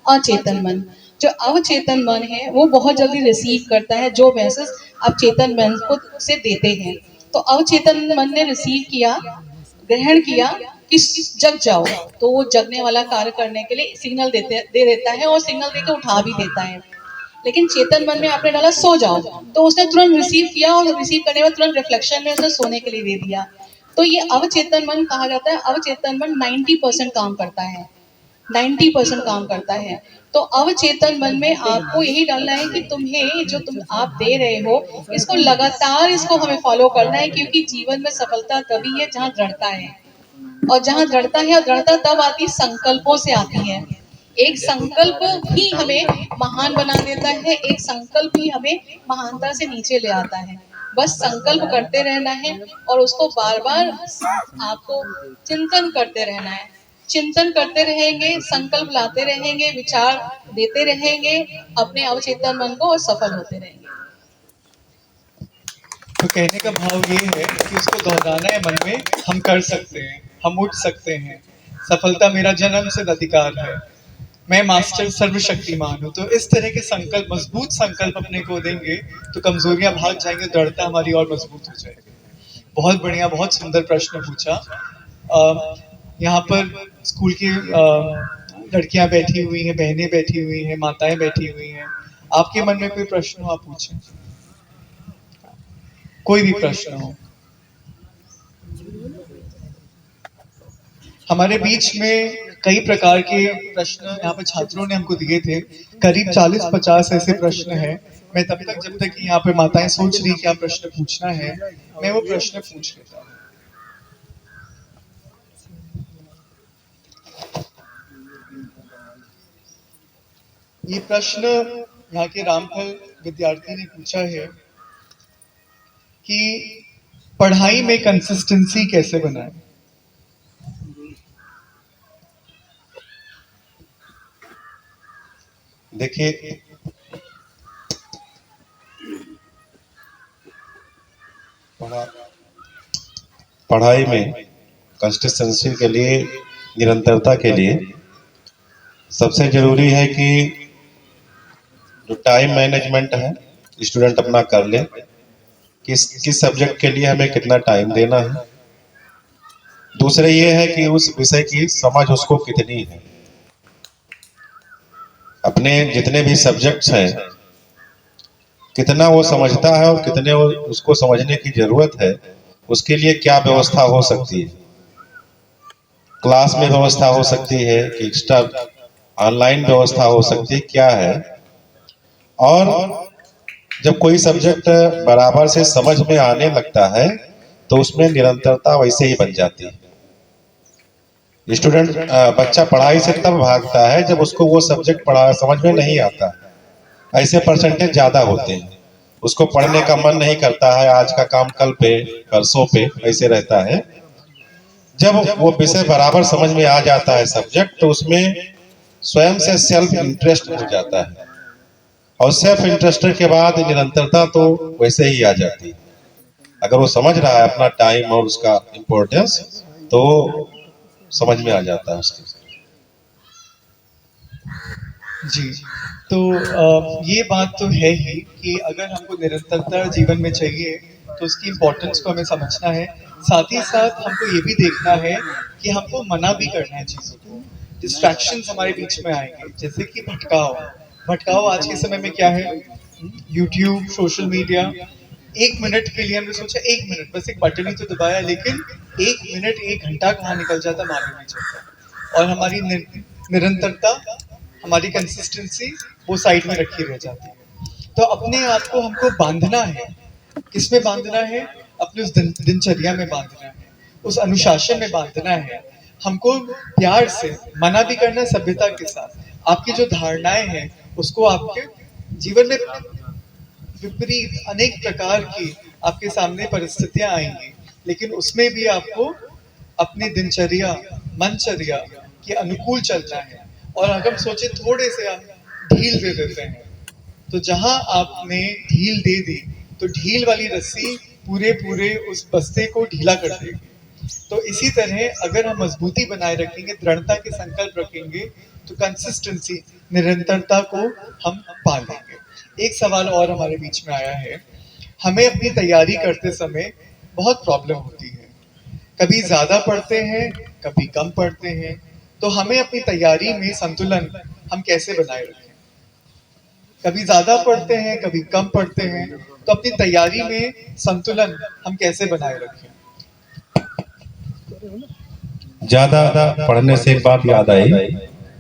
अचेतन मन। जो अवचेतन मन है वो बहुत जल्दी रिसीव करता है जो मैसेज आप चेतन मन को से देते हैं। तो अवचेतन मन ने रिसीव किया, ग्रहण किया कि जग जाओ, तो वो जगने वाला कार्य करने के लिए सिग्नल दे देता है, और सिग्नल देकर उठा भी देता है। लेकिन चेतन मन में आपने डाला सो जाओ, तो उसने तुरंत रिसीव किया, और रिसीव करने में तुरंत रिफ्लेक्शन में उसने सोने के लिए दे दिया। तो ये अवचेतन मन कहा जाता है। अवचेतन मन 90% काम करता है, 90% काम करता है। तो अवचेतन मन में आपको यही डालना है कि तुम्हें जो आप दे रहे हो, इसको लगातार इसको हमें फॉलो करना है, क्योंकि जीवन में सफलता तभी है जहाँ दृढ़ता है। और जहाँ दृढ़ता है, और दृढ़ता तब आती संकल्पों से आती है। एक संकल्प ही हमें महान बना देता है, एक संकल्प ही हमें महानता से नीचे ले आता है। बस संकल्प करते रहना है और उसको बार बार आपको चिंतन करते रहना है। चिंतन करते रहेंगे, संकल्प लाते रहेंगे, विचार देते रहेंगे अपने अवचेतन मन को और सफल होते रहेंगे। तो कहने का भाव ये है कि उसको दोहराना है मन में, हम कर सकते हैं, हम उठ सकते हैं, सफलता मेरा जन्म सिद्ध अधिकार है, मैं मास्टर सर्वशक्तिमान हूँ। तो इस तरह के संकल्प, मजबूत संकल्प अपने को देंगे तो कमजोरियां भाग जाएंगी, दृढ़ता हमारी और मजबूत हो जाएगी। बहुत बढ़िया, बहुत सुंदर प्रश्न पूछा। यहाँ पर स्कूल की लड़कियां बैठी हुई हैं, बहनें बैठी हुई हैं, माताएं बैठी हुई हैं। आपके मन में कोई प्रश्न हो आप पूछें, कोई भी प्रश्न हो। हमारे बीच में कई प्रकार के प्रश्न यहाँ पर छात्रों ने हमको दिए थे, करीब 40-50 ऐसे प्रश्न हैं। मैं तब तक, जब तक यहाँ पे माताएं सोच रही क्या प्रश्न पूछना है, मैं वो प्रश्न पूछ लेता हूँ। ये प्रश्न यहाँ के रामफल विद्यार्थी ने पूछा है कि पढ़ाई में कंसिस्टेंसी कैसे बनाए। देखिए, पढ़ाई में कंसिस्टेंसी के लिए, निरंतरता के लिए सबसे जरूरी है कि जो टाइम मैनेजमेंट है स्टूडेंट अपना कर ले, किस सब्जेक्ट के लिए हमें कितना टाइम देना है। दूसरे ये है कि उस विषय की समझ उसको कितनी है। अपने जितने भी सब्जेक्ट्स हैं कितना वो समझता है और कितने उसको समझने की जरूरत है, उसके लिए क्या व्यवस्था हो सकती है। क्लास में व्यवस्था हो सकती है कि एक्स्ट्रा ऑनलाइन व्यवस्था हो सकती है, क्या है। और जब कोई सब्जेक्ट बराबर से समझ में आने लगता है तो उसमें निरंतरता वैसे ही बन जाती है। स्टूडेंट, बच्चा पढ़ाई से तब भागता है जब उसको वो सब्जेक्ट पढ़ा समझ में नहीं आता। ऐसे परसेंटेज ज्यादा होते हैं, उसको पढ़ने का मन नहीं करता है, आज का काम कल पे, परसों पे, ऐसे रहता है। जब वो विषय बराबर समझ में आ जाता है सब्जेक्ट, तो उसमें स्वयं से सेल्फ इंटरेस्ट हो जाता है और सेल्फ इंटरेस्ट के बाद निरंतरता तो वैसे ही आ जाती है। अगर वो समझ रहा है अपना टाइम और उसका इम्पोर्टेंस, तो समझ में आ जाता है उसके। जी, तो ये बात तो है ही कि अगर हमको निरंतरता जीवन में चाहिए तो उसकी इम्पोर्टेंस को हमें समझना है। साथ ही साथ हमको ये भी देखना है कि हमको मना भी करना है चीज़ों को। डिस्ट्रैक्शंस हमारे बीच में आएंगे, जैसे कि भटकाव आज के समय में क्या है, यूट्यूब, सोशल मीडिया। 1 मिनट के लिए हमने सोचा 1 मिनट, बस एक बटन ही तो दबाया, लेकिन 1 मिनट 1 घंटा कहाँ निकल जाता मालूम नहीं चलता। और हमारी निरंतरता, हमारी कंसिस्टेंसी वो साइड में रखी रह जाती है। तो अपने आप को हमको बांधना है। किसमें बांधना है? अपने उस दिनचर्या में बांधना है, उस अनुशासन में बांधना है। हमको प्यार से मना भी करना है, सभ्यता के साथ। आपकी जो धारणाएं हैं उसको आपके जीवन में विपरीत अनेक प्रकार की आपके सामने परिस्थितियां आएंगी, लेकिन उसमें भी आपको अपनी दिनचर्या, मनचर्या के अनुकूल चलना है। और अगर सोचे थोड़े से आप ढील दे देते हैं, तो जहां आपने ढील दे दी तो ढील वाली रस्सी पूरे उस बस्ते को ढीला कर देगी। तो इसी तरह अगर हम मजबूती बनाए रखेंगे, दृढ़ता के संकल्प रखेंगे, तो कंसिस्टेंसी, निरंतरता को हम पा लेंगे। एक सवाल और हमारे बीच में आया है, हमें अपनी तैयारी करते समय बहुत प्रॉब्लम होती है। कभी ज्यादा पढ़ते हैं, कभी कम पढ़ते हैं। तो हमें अपनी तैयारी में संतुलन हम कैसे बनाए रखें? कभी ज्यादा पढ़ते हैं, कभी कम पढ़ते हैं, तो अपनी तैयारी में संतुलन हम कैसे बनाए रखें? ज्यादा पढ़ने से एक बात याद आई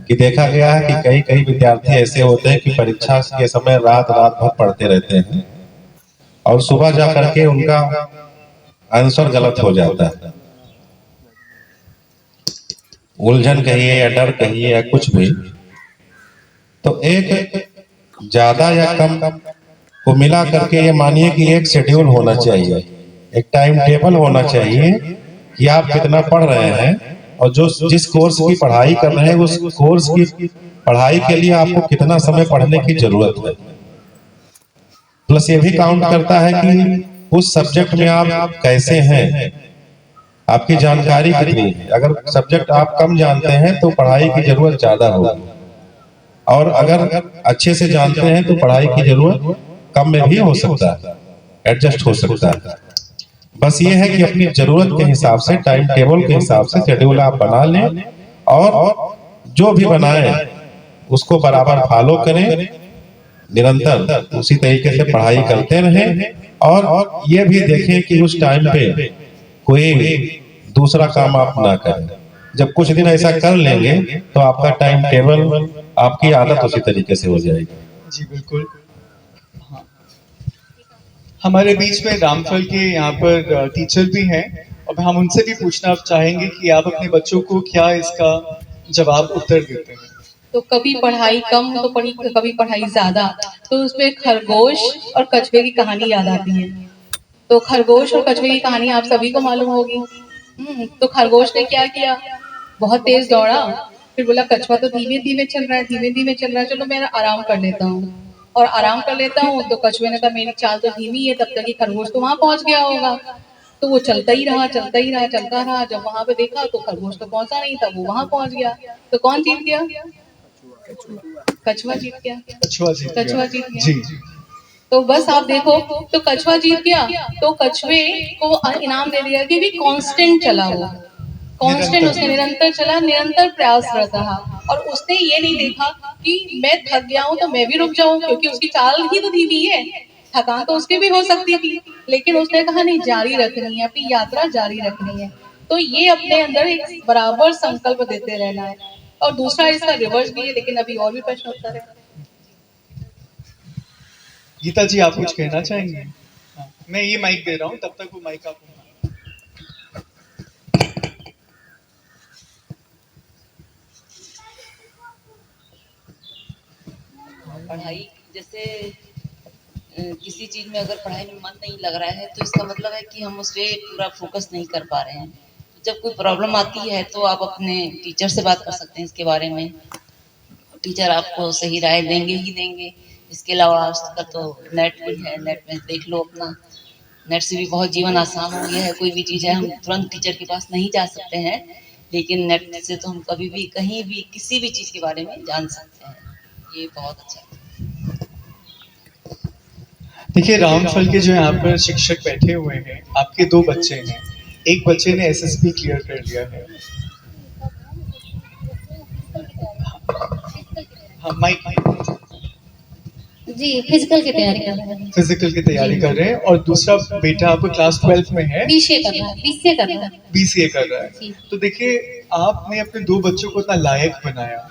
कि देखा गया है कि कई विद्यार्थी ऐसे होते हैं कि परीक्षा के समय रात भर पढ़ते रहते हैं और सुबह जा करके उनका आंसर गलत हो जाता है। उलझन कहिए या डर कहिए या कुछ भी, तो एक ज्यादा या कम को मिला करके ये मानिए कि एक शेड्यूल होना चाहिए, एक टाइम टेबल होना चाहिए कि आप कितना पढ़ रहे हैं और जो जिस कोर्स की पढ़ाई कर रहे हैं उस कोर्स की पढ़ाई के लिए आपको कितना समय पढ़ने की जरूरत है। प्लस ये भी काउंट करता है कि उस सब्जेक्ट में आप कैसे हैं, आपकी जानकारी कितनी है। अगर सब्जेक्ट आप कम जानते हैं तो पढ़ाई की जरूरत ज्यादा होगी, और अगर अच्छे से जानते हैं तो पढ़ाई की जरूरत कम में भी हो सकता है, एडजस्ट हो सकता है। बस ये है कि अपनी जरूरत के हिसाब से, टाइम टेबल के हिसाब से शेड्यूल आप बना लें, और जो भी बनाए उसको बराबर फॉलो करें, निरंतर उसी तरीके से पढ़ाई करते रहें, और ये भी देखें कि उस टाइम पे कोई दूसरा काम आप ना करें। जब कुछ दिन ऐसा कर लेंगे तो आपका टाइम टेबल, आपकी आदत उसी तरीके से हो जाएगी। जी बिल्कुल। हाँ, हमारे बीच में रामफल के यहाँ पर टीचर भी हैं, और हम उनसे भी पूछना चाहेंगे कि आप अपने बच्चों को क्या इसका जवाब उत्तर देते हैं। तो कभी पढ़ाई कम तो कभी पढ़ाई ज्यादा, तो उसमें खरगोश और कछुए की कहानी याद आती है। तो खरगोश और कछुए की कहानी आप सभी को मालूम होगी। तो खरगोश ने क्या किया, बहुत तेज दौड़ा, फिर बोला कछुआ तो धीमे धीमे चल रहा है, धीमे धीमे चल रहा है, चलो मैं आराम कर लेता हूँ, और आराम कर लेता हूँ। तो कछुए ने कहा मेरी चाल तो धीमी है, तब तक कि खरगोश तो वहां पहुंच गया होगा। तो वो चलता ही रहा, चलता ही रहा, चलता रहा। जब वहां पे देखा तो खरगोश तो पहुंचा नहीं था, वो वहां पहुंच गया। तो कौन जीत गया? कछुआ जीत गया। कछुआ जीत गया। कछुआ जीत गया। जी। तो बस आप देखो, तो कछुआ जीत गया, तो कछुए को इनाम दे दिया क्योंकि कांस्टेंट चला, वो कांस्टेंट, उसने निरंतर चला, निरंतर प्रयासरत रहा। और उसने ये नहीं देखा कि मैं थक गया हूँ तो मैं भी रुक जाऊं, क्योंकि उसकी चाल ही तो धीमी है, थकान तो उसकी भी हो सकती थी, लेकिन उसने कहा नहीं, जारी रखनी है, अपनी यात्रा जारी रखनी है। तो ये अपने अंदर एक बराबर संकल्प देते रहना है। और दूसरा इसका रिवर्स भी है, लेकिन अभी और भी प्रश्न उत्तर है। गीता जी आप कुछ कहना चाहेंगे? हाँ, मैं ये माइक दे रहा हूँ, तब तक वो माइक आप। पढ़ाई जैसे किसी चीज में अगर पढ़ाई में मन नहीं लग रहा है तो इसका मतलब है कि हम उस पर पूरा फोकस नहीं कर पा रहे हैं। जब कोई प्रॉब्लम आती है तो आप अपने टीचर से बात कर सकते हैं इसके बारे में, टीचर आपको सही राय देंगे ही देंगे। इसके अलावा आजकल तो नेट भी है, नेट में देख लो अपना, नेट से भी बहुत जीवन आसान हो गया है। कोई भी चीज़ है हम तुरंत टीचर के पास नहीं जा सकते हैं, लेकिन नेट से तो हम कभी भी कहीं भी किसी भी चीज़ के बारे में जान सकते हैं। ये बहुत अच्छा है। देखिए, रामफल के जो यहाँ पर शिक्षक बैठे हुए हैं, आपके 2 बच्चे हैं, एक बच्चे ने एसएसबी क्लियर कर लिया है। हाँ, माइक। जी, फिजिकल की तैयारी कर रहे हैं। फिजिकल की तैयारी कर रहे हैं, और दूसरा बेटा आपको क्लास 12 में है, बीसीए कर रहा है, बीसीए कर रहा है। बीसीए कर रहा है। जी। तो देखिए, आपने अपने 2 बच्चों को इतना लायक बनाया,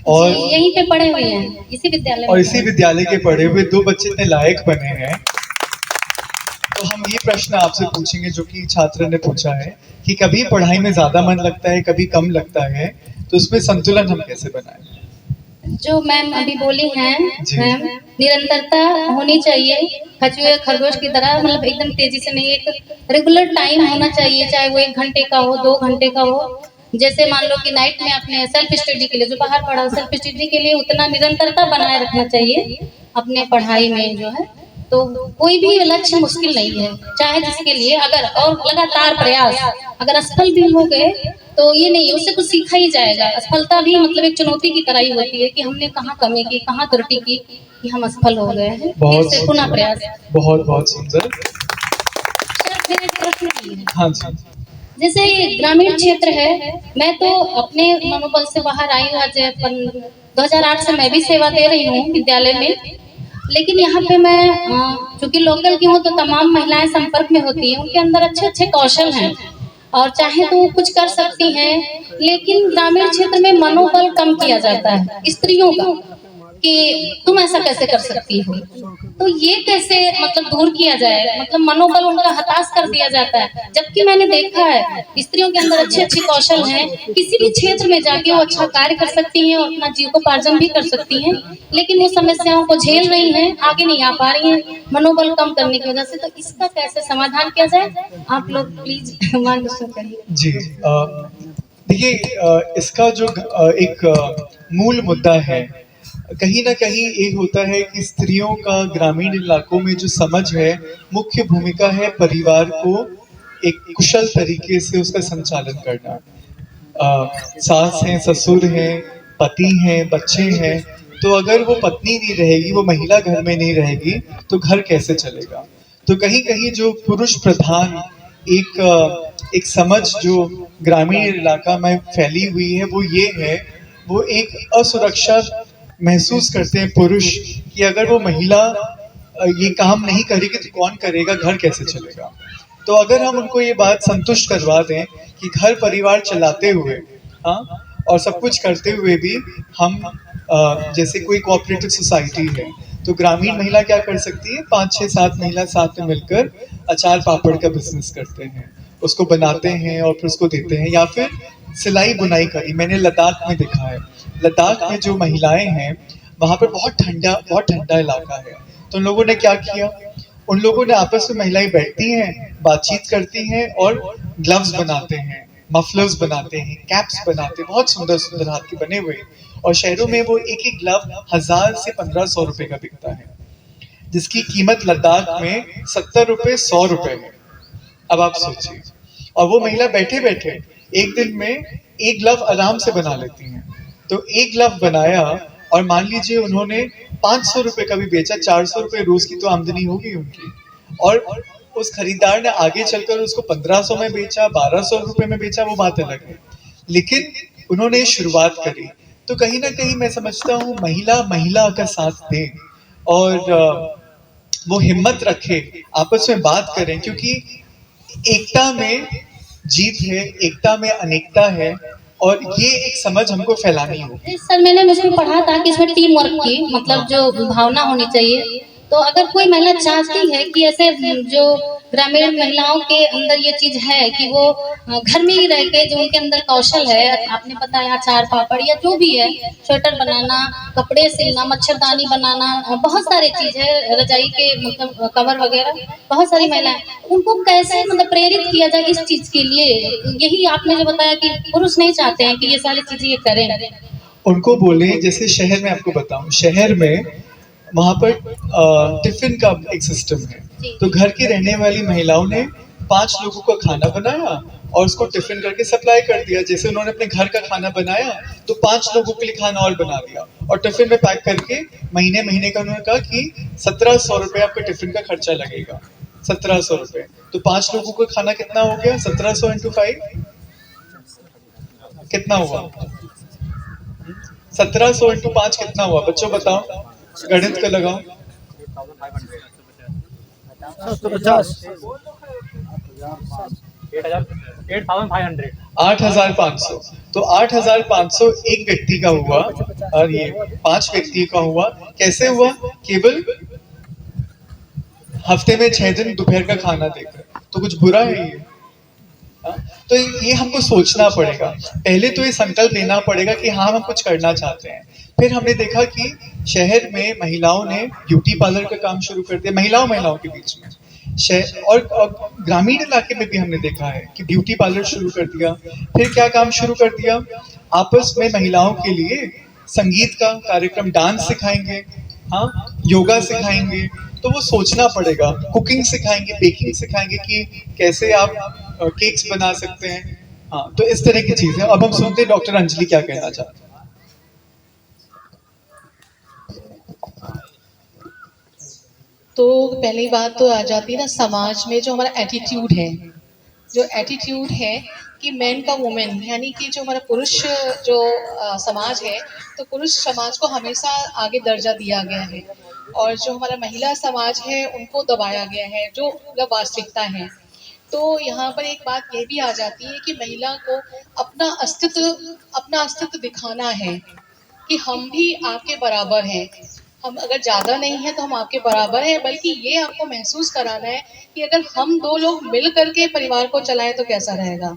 और जी, यहीं पे पढ़े हुए हैं, इसी विद्यालय में। और इसी विद्यालय के पढ़े हुए 2 बच्चे इतने लायक बने हैं। तो हम ये प्रश्न आपसे पूछेंगे जो कि छात्र ने पूछा है कि कभी पढ़ाई में ज्यादा मन लगता है, कभी कम लगता है, तो उसमें संतुलन हम कैसे बनाएं? जो मैम अभी बोली हैं, जी। मैम, निरंतरता होनी चाहिए, कछुए खरगोश की तरह, मतलब एकदम तेजी से नहीं, एक रेगुलर टाइम होना चाहिए, चाहे वो 1 घंटे का हो, 2 घंटे का हो। जैसे मान लो कि नाइट में अपने सेल्फ स्टडी के लिए, जो बाहर पढ़ा सेल्फ स्टडी के लिए, उतना निरंतरता बनाए रखना चाहिए अपने पढ़ाई में जो है। तो कोई भी लक्ष्य मुश्किल नहीं है, चाहे जिसके लिए, अगर और लगातार प्रयास, अगर असफल भी हो गए तो ये नहीं, उससे कुछ सीखा ही जाएगा। असफलता भी मतलब एक चुनौती की तरह ही होती है कि हमने कहाँ कमी की, कहाँ त्रुटि की, कि हम असफल हो गए हैं, फिर से पुनः प्रयास। बहुत बहुत सुंदर। सर, मेरा एक प्रश्न भी है। हाँ जी। जैसे ग्रामीण क्षेत्र है, मैं तो अपने मनोबल से बाहर आई हूँ, आज 2008 से मैं भी सेवा दे रही हूँ विद्यालय में, लेकिन यहाँ पे मैं चूंकि लोकल की हूँ तो तमाम महिलाएं संपर्क में होती हैं, उनके अंदर अच्छे अच्छे कौशल हैं और चाहे तो वो कुछ कर सकती हैं, लेकिन ग्रामीण क्षेत्र में मनोबल कम किया जाता है स्त्रियों का। कि तुम ऐसा कैसे कर सकती हो। तो ये कैसे मतलब दूर किया जाए, मतलब मनोबल उनका हताश कर दिया जाता है। जबकि मैंने देखा है स्त्रियों के अंदर अच्छे अच्छे कौशल हैं, किसी भी क्षेत्र में जाके वो अच्छा कार्य कर सकती हैं और अपना जीविकोपार्जन भी कर सकती हैं, लेकिन वो समस्याओं को झेल रही हैं, आगे नहीं आ पा रही हैं मनोबल कम करने की वजह से। तो इसका कैसे समाधान किया जाए, आप लोग प्लीज मार्गदर्शन करिए। जी, देखिए, इसका जो एक मूल मुद्दा है, कहीं ना कहीं एक होता है कि स्त्रियों का ग्रामीण इलाकों में जो समझ है, मुख्य भूमिका है परिवार को एक कुशल तरीके से उसका संचालन करना। सास हैं, ससुर हैं, पति हैं, बच्चे हैं, तो अगर वो पत्नी नहीं रहेगी, वो महिला घर में नहीं रहेगी, तो घर कैसे चलेगा। तो कहीं कहीं जो पुरुष प्रधान एक समझ जो ग्रामीण इलाका में फैली हुई है, वो ये है, वो एक असुरक्षा महसूस करते हैं पुरुष कि अगर वो महिला ये काम नहीं करेगी तो कौन करेगा, घर कैसे चलेगा। तो अगर हम उनको ये बात संतुष्ट करवा दें कि घर परिवार चलाते हुए, हाँ, और सब कुछ करते हुए भी हम जैसे कोई कोऑपरेटिव सोसाइटी है, तो ग्रामीण महिला क्या कर सकती है, 5 6 7 महिला साथ में मिलकर अचार पापड़ का बिजनेस करते हैं, उसको बनाते हैं और फिर उसको देते हैं। या फिर सिलाई बुनाई करी, मैंने लद्दाख में देखा है, लद्दाख में जो महिलाएं हैं वहां पर बहुत ठंडा इलाका है, तो उन लोगों ने क्या किया, उन लोगों ने आपस में महिलाएं बैठती हैं, बातचीत करती हैं और ग्लव्स बनाते हैं, मफलर्स बनाते हैं, कैप्स बनाते हैं, बहुत सुंदर सुंदर हाथ के बने हुए। और शहरों में वो एक एक ग्लव 1000 से 1500 रुपए का बिकता है, जिसकी कीमत लद्दाख में 70 रुपए 100 रुपए है। अब आप सोचिए, और वो महिला बैठे बैठे एक दिन में एक ग्लव आराम से बना लेती हैं। तो एक ग्लव बनाया और मान लीजिए उन्होंने 500 रुपए का भी बेचा, 400 रुपए रोज की तो आमदनी होगी उनकी, और उस खरीदार ने आगे चलकर उसको 1500 में बेचा, 1200 रुपए में बेचा, वो बात अलग है, लेकिन उन्होंने शुरुआत करी। तो कहीं ना कहीं मैं समझता हूँ महिला महिला का साथ दे और वो हिम्मत रखे, आपस में बात करें, क्योंकि एकता में जीत है, एकता में अनेकता है, और ये एक समझ हमको फैलानी होगी। सर मैंने मुझे पढ़ा था कि इसमें टीम वर्क की मतलब जो भावना होनी चाहिए। तो अगर कोई महिला चाहती है कि ऐसे जो ग्रामीण महिलाओं के अंदर ये चीज है कि वो घर में ही रह के जो उनके अंदर कौशल है, आपने बताया अचार पापड़ या जो भी है, स्वेटर बनाना, कपड़े सिलना, मच्छरदानी बनाना, बहुत सारी चीज है, रजाई के मतलब कवर वगैरह, बहुत सारी महिलाएं, उनको कैसे मतलब प्रेरित किया जाए इस चीज के लिए। यही आपने जो बताया कि पुरुष नहीं चाहते हैं कि ये सारी चीजें ये करें। उनको बोले, जैसे शहर में आपको बताऊं, शहर में वहां पर टिफिन का एक सिस्टम है, तो घर की रहने वाली महिलाओं ने 5 लोगों का खाना बनाया और उसको टिफिन करके सप्लाई कर दिया। जैसे उन्होंने अपने घर का खाना बनाया तो 5 लोगों के लिए खाना और बना दिया और टिफिन में पैक करके महीने महीने का उन्होंने कहा कि 1700 रुपए आपका टिफिन का खर्चा लगेगा, 1700 रुपए। तो 5 लोगों का खाना कितना हो गया, 1700 × 5 कितना हुआ, 1700 × 5 कितना हुआ, बच्चों बताओ, गणित का लगाओ। 8500। तो 8500 एक व्यक्ति का हुआ और ये 5 व्यक्ति का हुआ। कैसे हुआ, केवल हफ्ते में 6 दिन दोपहर का खाना देकर, तो कुछ बुरा है ये? तो ये हमको सोचना पड़ेगा, पहले तो ये संकल्प लेना पड़ेगा कि हाँ हम कुछ करना चाहते हैं। फिर हमने देखा कि शहर में महिलाओं ने ब्यूटी पार्लर का काम शुरू कर दिया, महिलाओं के बीच में, और ग्रामीण इलाके में भी हमने देखा है कि ब्यूटी पार्लर शुरू कर दिया। फिर क्या काम शुरू कर दिया, आपस में महिलाओं के लिए संगीत का कार्यक्रम, डांस सिखाएंगे, हाँ, योगा सिखाएंगे। तो वो सोचना पड़ेगा, कुकिंग सिखाएंगे, बेकिंग सिखाएंगे कि कैसे आप केक्स बना सकते हैं, हाँ। तो इस तरह की चीजें। अब हम सुनते हैं डॉक्टर अंजलि क्या कहना चाहते हैं। तो पहली बात तो आ जाती है ना, समाज में जो हमारा एटीट्यूड है, जो एटीट्यूड है कि मैन का वुमेन, यानी कि जो हमारा पुरुष जो समाज है, तो पुरुष समाज को हमेशा आगे दर्जा दिया गया है और जो हमारा महिला समाज है उनको दबाया गया है, जो मतलब वास्तविकता है। तो यहाँ पर एक बात ये भी आ जाती है कि महिला को अपना अस्तित्व दिखाना है कि हम भी आपके बराबर हैं, हम अगर ज़्यादा नहीं है तो हम आपके बराबर हैं, बल्कि ये आपको महसूस कराना है कि अगर हम दो लोग मिल करके परिवार को चलाएं तो कैसा रहेगा।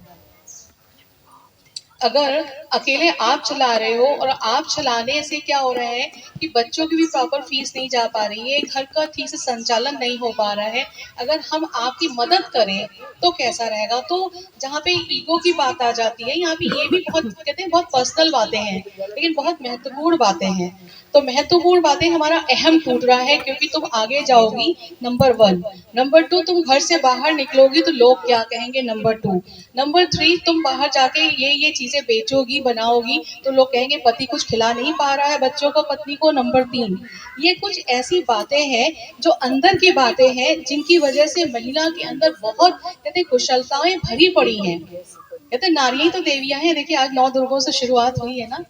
अगर अकेले आप चला रहे हो और आप चलाने से क्या हो रहा है कि बच्चों की भी प्रॉपर फीस नहीं जा पा रही है, घर का ठीक से संचालन नहीं हो पा रहा है, अगर हम आपकी मदद करें तो कैसा रहेगा। तो जहाँ पे ईगो की बात आ जाती है, यहाँ पे ये भी बहुत कहते हैं बहुत पर्सनल बातें हैं, लेकिन बहुत महत्वपूर्ण बातें हैं। तो महत्वपूर्ण बातें हमारा अहम टूट रहा है, क्योंकि तुम आगे जाओगी नंबर 1, नंबर 2 तुम घर से बाहर निकलोगी तो लोग क्या कहेंगे, नंबर 2, नंबर 3 तुम बाहर जाके ये चीजें बेचोगी बनाओगी तो लोग कहेंगे पति कुछ खिला नहीं पा रहा है बच्चों को, पत्नी को, नंबर 3। ये कुछ ऐसी बातें हैं जो अंदर की बातें हैं, जिनकी वजह से महिला के अंदर बहुत कहते कुशलताएं भरी पड़ी हैं। कहते नारियां तो देवियां हैं। देखिए आज 9 दुर्गों से शुरुआत हुई है ना,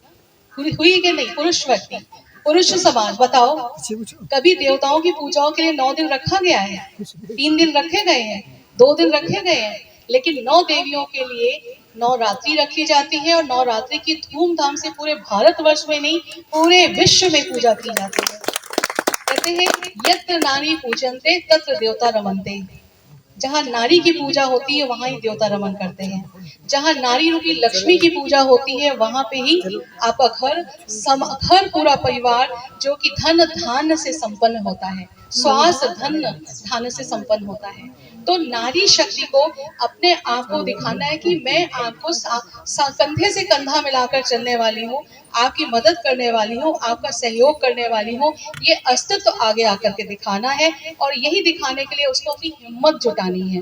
हुई कि नहीं। पुरुष व्यक्ति, पुरुष समाज, बताओ कभी देवताओं की पूजाओं के लिए 9 दिन रखा गया है? 3 दिन रखे गए हैं, 2 दिन रखे गए हैं, लेकिन 9 देवियों के लिए 9 रात्रि रखी जाती है और 9 रात्रि की धूमधाम से पूरे भारतवर्ष में नहीं पूरे विश्व में पूजा की जाती है। कहते हैं यत्र नारी पूजन्ते तत्र देवता रमन्ते। जहाँ नारी की पूजा होती है वहां ही देवता रमन करते हैं। जहाँ नारी रूपी लक्ष्मी की पूजा होती है वहां पे ही आपका घर पूरा परिवार जो कि धन धान्य से संपन्न होता है, स्वास्थ्य धन धान्य से संपन्न होता है। तो नारी शक्ति को अपने आप को दिखाना है कि मैं आपको कंधे से कंधा मिलाकर चलने वाली हूँ, आपकी मदद करने वाली हूँ, आपका सहयोग करने वाली हूँ। ये अस्तित्व तो आगे आकर के दिखाना है, और यही दिखाने के लिए उसको अपनी हिम्मत जुटानी है।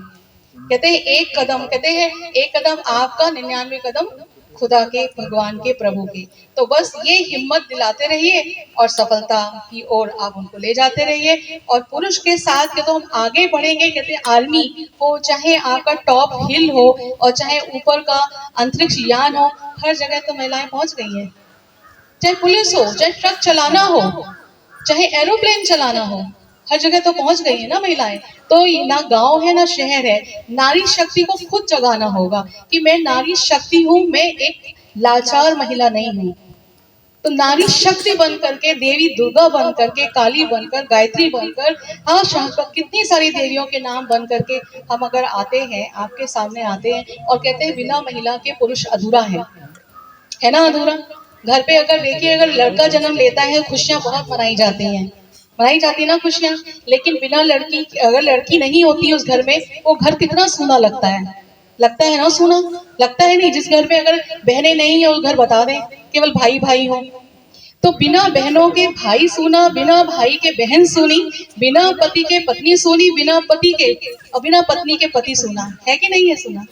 कहते हैं एक कदम, कहते हैं एक कदम आपका, 99 कदम खुदा के, भगवान के, प्रभु के। तो बस ये हिम्मत दिलाते रहिए और सफलता की ओर आप उनको ले जाते रहिए। और पुरुष के साथ के तो हम आगे बढ़ेंगे। कहते हैं आर्मी हो, चाहे आपका टॉप हिल हो और चाहे ऊपर का अंतरिक्ष यान हो, हर जगह तो महिलाएं पहुंच गई हैं। चाहे पुलिस हो, चाहे ट्रक चलाना हो, चाहे एरोप्लेन चलाना हो, हर जगह तो पहुंच गई है ना महिलाएं। तो ना गांव है ना शहर है, नारी शक्ति को खुद जगाना होगा कि मैं नारी शक्ति हूँ, मैं एक लाचार महिला नहीं हूँ। तो नारी शक्ति बन करके, देवी दुर्गा बन करके, काली बनकर, गायत्री बनकर, हाँ कितनी सारी देवियों के नाम बन करके हम अगर आते हैं, आपके सामने आते हैं और कहते हैं बिना महिला के पुरुष अधूरा है ना, अधूरा। घर पे अगर देखिए, अगर लड़का जन्म लेता है खुशियां बहुत मनाई जाती है ना खुशियां, लेकिन बिना लड़की, अगर लड़की नहीं होती है उस घर में, वो घर कितना सूना लगता है ना, सूना लगता है नहीं। जिस घर में अगर बहनें नहीं है उस घर बता दें केवल भाई भाई हो। तो बिना बहनों के भाई सूना, बिना भाई के बहन सूनी, बिना पति के पत्नी सूनी, बिना पति के और बिना पत्नी के पति सूना है कि नहीं है सूना।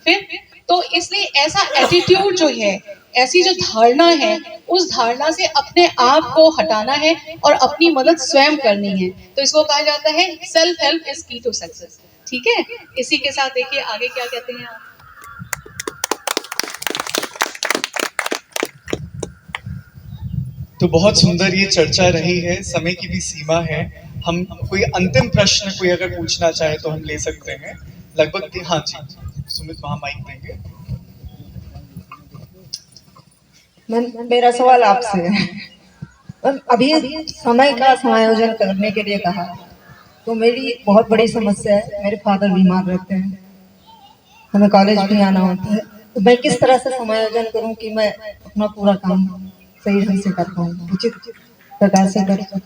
फिर तो इसलिए ऐसा एटीट्यूड जो है, ऐसी जो धारणा है, उस धारणा से अपने आप को हटाना है और अपनी मदद स्वयं करनी है। तो इसको कहा जाता है सेल्फ हेल्प इज की टू सक्सेस। ठीक है, इसी के साथ देखिए आगे क्या कहते हैं आप। तो बहुत सुंदर ये चर्चा रही है, समय की भी सीमा है। हम कोई अंतिम प्रश्न कोई अगर पूछना चाहे तो हम ले सकते हैं लगभग। हाँ जी, सुमित वहाँ माइक देंगे। मेरा सवाल आपसे है, अभी समय का समायोजन करने के लिए कहा, तो मेरी बहुत बड़ी समस्या है, मेरे फादर बीमार रहते हैं, हमें कॉलेज भी आना होता है, तो मैं किस तरह से समायोजन करूं कि मैं अपना पूरा काम सही ढंग से कर पाऊं, उचित प्रकार से कर पाऊं।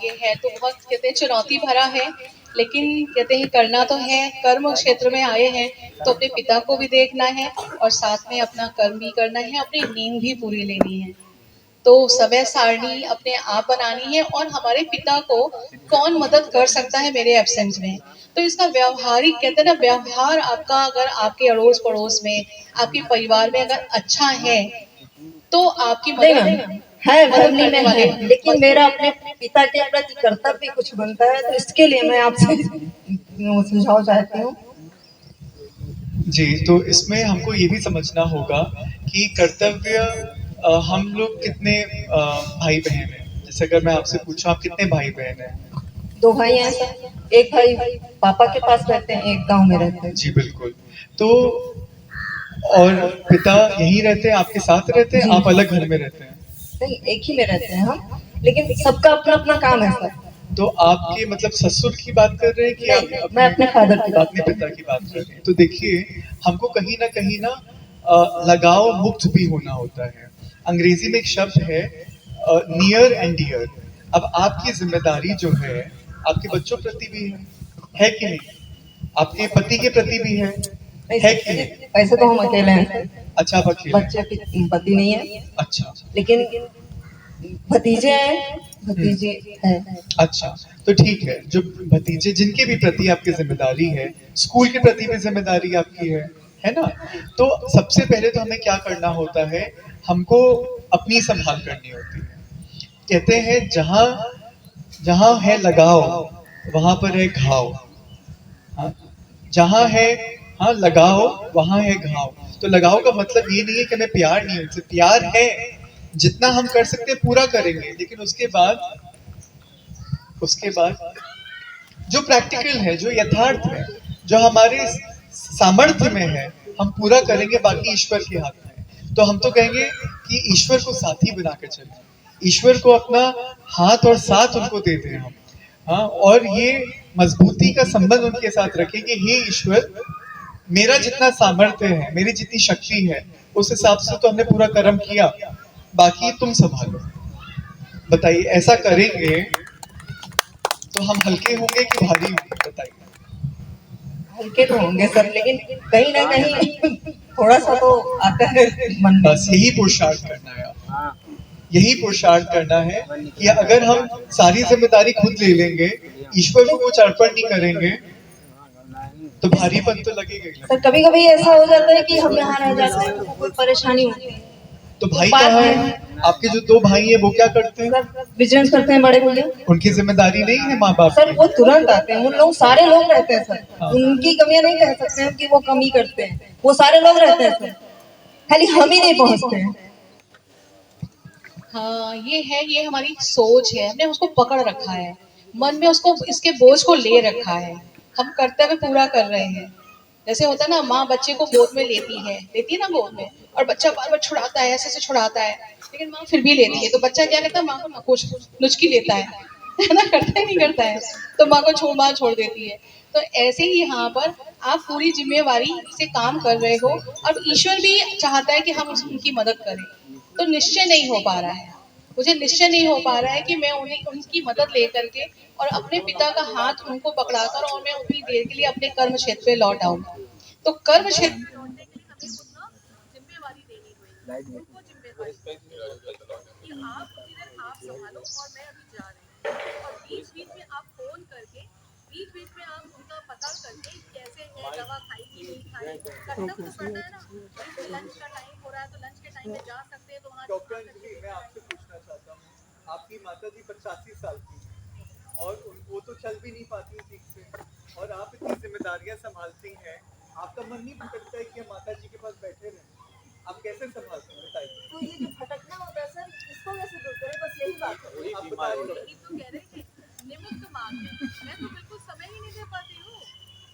ये है तो बहुत कहते हैं चुनौती भरा है, लेकिन कहते हैं करना तो है। कर्म क्षेत्र में आए हैं तो अपने पिता को भी देखना है और साथ में अपना कर्म भी करना है, अपनी नींद भी पूरी लेनी है। तो समय सारणी अपने आप बनानी है। और हमारे पिता को कौन मदद कर सकता है मेरे एब्सेंस में, तो इसका व्यवहारिक कहते हैं ना, व्यवहार आपका अगर आपके अड़ोस पड़ोस में, आपके परिवार में अगर अच्छा है तो आपकी मदद है फैमिली में है, लेकिन मेरा अपने पिता के प्रति कर्तव्य कुछ बनता है, तो इसके लिए मैं आपसे सुझाव चाहती हूँ। जी, तो इसमें हमको ये भी समझना होगा कि कर्तव्य हम लोग कितने भाई बहन हैं। जैसे अगर मैं आपसे पूछूं आप कितने भाई बहन हैं? 2 भाई हैं सर, एक भाई पापा के पास रहते हैं, एक गांव में रहते हैं। जी बिल्कुल। तो और पिता यहीं रहते हैं, आपके साथ रहते हैं, आप अलग घर में रहते हैं? नहीं, एक ही में रहते हैं हम, लेकिन सबका अपना अपना काम है सर। तो आपके मतलब ससुर की बात कर रहे हैं कि नहीं, आप मैं अपने फादर की बात अपने पिता की बात कर रहे हैं? तो देखिए, हमको कहीं ना लगाव मुक्त भी होना होता है। अंग्रेजी में एक शब्द है नियर एंड डियर। अब आपकी जिम्मेदारी जो है आपके बच्चों प्रति भी है कि नहीं? आपके पति के प्रति भी है नहीं कि नहीं? सर, ऐसे तो हम अकेले हैं सर। अच्छा, आप अकेले हैं। बच्चे पति नहीं है, अच्छा लेकिन भतीजे हैं, भतीजे हैं। अच्छा, तो ठीक है। जो भतीजे जिनके भी प्रति आपकी जिम्मेदारी है, स्कूल के प्रति भी जिम्मेदारी आपकी है ना? तो सबसे पहले तो हमें क्या करना होता है, हमको अपनी संभाल करनी होती है। कहते हैं जहां जहां है लगाव वहां पर है घाव। हाँ? जहां है हाँ लगाव वहां है घाव। तो लगाव का मतलब ये नहीं है कि हमें प्यार नहीं है उनसे, प्यार है, जितना हम कर सकते हैं पूरा करेंगे, लेकिन उसके बाद जो प्रैक्टिकल है, जो यथार्थ है, जो हमारे सामर्थ्य में है, हम पूरा करेंगे, बाकी ईश्वर के हाथ में है। तो हम तो कहेंगे कि ईश्वर को साथी बना के चलें, ईश्वर को अपना हाथ और साथ उनको दे दें हम। हाँ, और ये मजबूती का संबंध उनके साथ रखें कि हे ईश्वर, मेरा जितना सामर्थ्य है, मेरी जितनी शक्ति है, उस हिसाब से तो हमने पूरा कर्म किया, बाकी तुम संभालो। बताइए, ऐसा करेंगे तो हम हल्के होंगे कि भारी होंगे? बताइए। हल्के तो होंगे सर, लेकिन कहीं ना कहीं थोड़ा सा तो आता है मन में। बस यही पुरुषार्थ करना है, यही पुरुषार्थ करना है कि अगर हम सारी जिम्मेदारी खुद ले लेंगे, ईश्वर को कुछ अर्पण नहीं करेंगे, तो भारीपन तो लगेगा ही। सर कभी कभी ऐसा हो जाता है कि हम यहाँ रह जाते हैं, तो कोई परेशानी होती है। तो भाई कहाँ है? आपके जो 2 भाई हैं वो क्या करते हैं? सर बिजनेस करते हैं बड़े भैया। उनकी जिम्मेदारी नहीं है माँ बाप सर की? वो तुरंत आते हैं, उन लोग सारे लोग रहते हैं सर। हाँ। उनकी कमियां नहीं कह सकते हैं कि वो कमी करते हैं, वो सारे लोग रहते हैं सर, खाली हम ही नहीं पहुंचते हैं। हाँ, ये हमारी सोच है, हमने उसको पकड़ रखा है, मन में उसको इसके बोझ को ले रखा है, हम कर्तव्य पूरा कर रहे हैं। जैसे होता है ना, माँ बच्चे को गोद में लेती है ना गोद में, और बच्चा बार बार छुड़ाता है, ऐसे छुड़ाता है, लेकिन माँ फिर भी लेती है, तो बच्चा क्या करता है, माँ को नकोच नुचकी लेता है ना, करता ही नहीं करता है, तो माँ को माँ छोड़ देती है। तो ऐसे ही यहाँ पर आप पूरी जिम्मेवारी से काम कर रहे हो, और ईश्वर भी चाहता है कि हम उनकी मदद करें, तो निश्चय नहीं हो पा रहा है, मुझे निश्चय नहीं हो पा रहा है कि मैं उन्हें उनकी मदद लेकर के और अपने पिता का हाथ उनको पकड़ाकर और मैं उतनी देर के लिए अपने कर्म क्षेत्र पे लौट आऊं। तो कर्म क्षेत्र में लौटने के लिए हमें खुद ना जिम्मेवारी देनी होगी, उनको जिम्मेवारी कि आप इधर आप संभालो और मैं अभी जा रही हूँ, और बीच बीच में आप फोन करके, बीच बीच में आप उनका पता करके कैसे है, दवा खाई कि नहीं खाई, कर्तव्य तो करना है ना। लंच का टाइम हो रहा है तो लंच के टाइम में जा सकते हैं, तो वहाँ डॉक्टर अंजलि, मैं आपसे पूछना चाहता हूँ, आपकी माता जी 85 साल की हैं और वो तो चल भी नहीं पाती ठीक से, और आप इतनी जिम्मेदारियां संभालती हैं, आपका मन नहीं भटकता है कि हम माता जी के पास बैठे रहें? आप कैसे संभालते हैं बताइए? तो ये जो भटकना होता है सर, इसको कैसे दूर करें, बस यही बात है। आप बताइए। तो कह रहे थे निमित्त मांग है, मैं तो बिल्कुल समय ही नहीं दे पाती हूँ,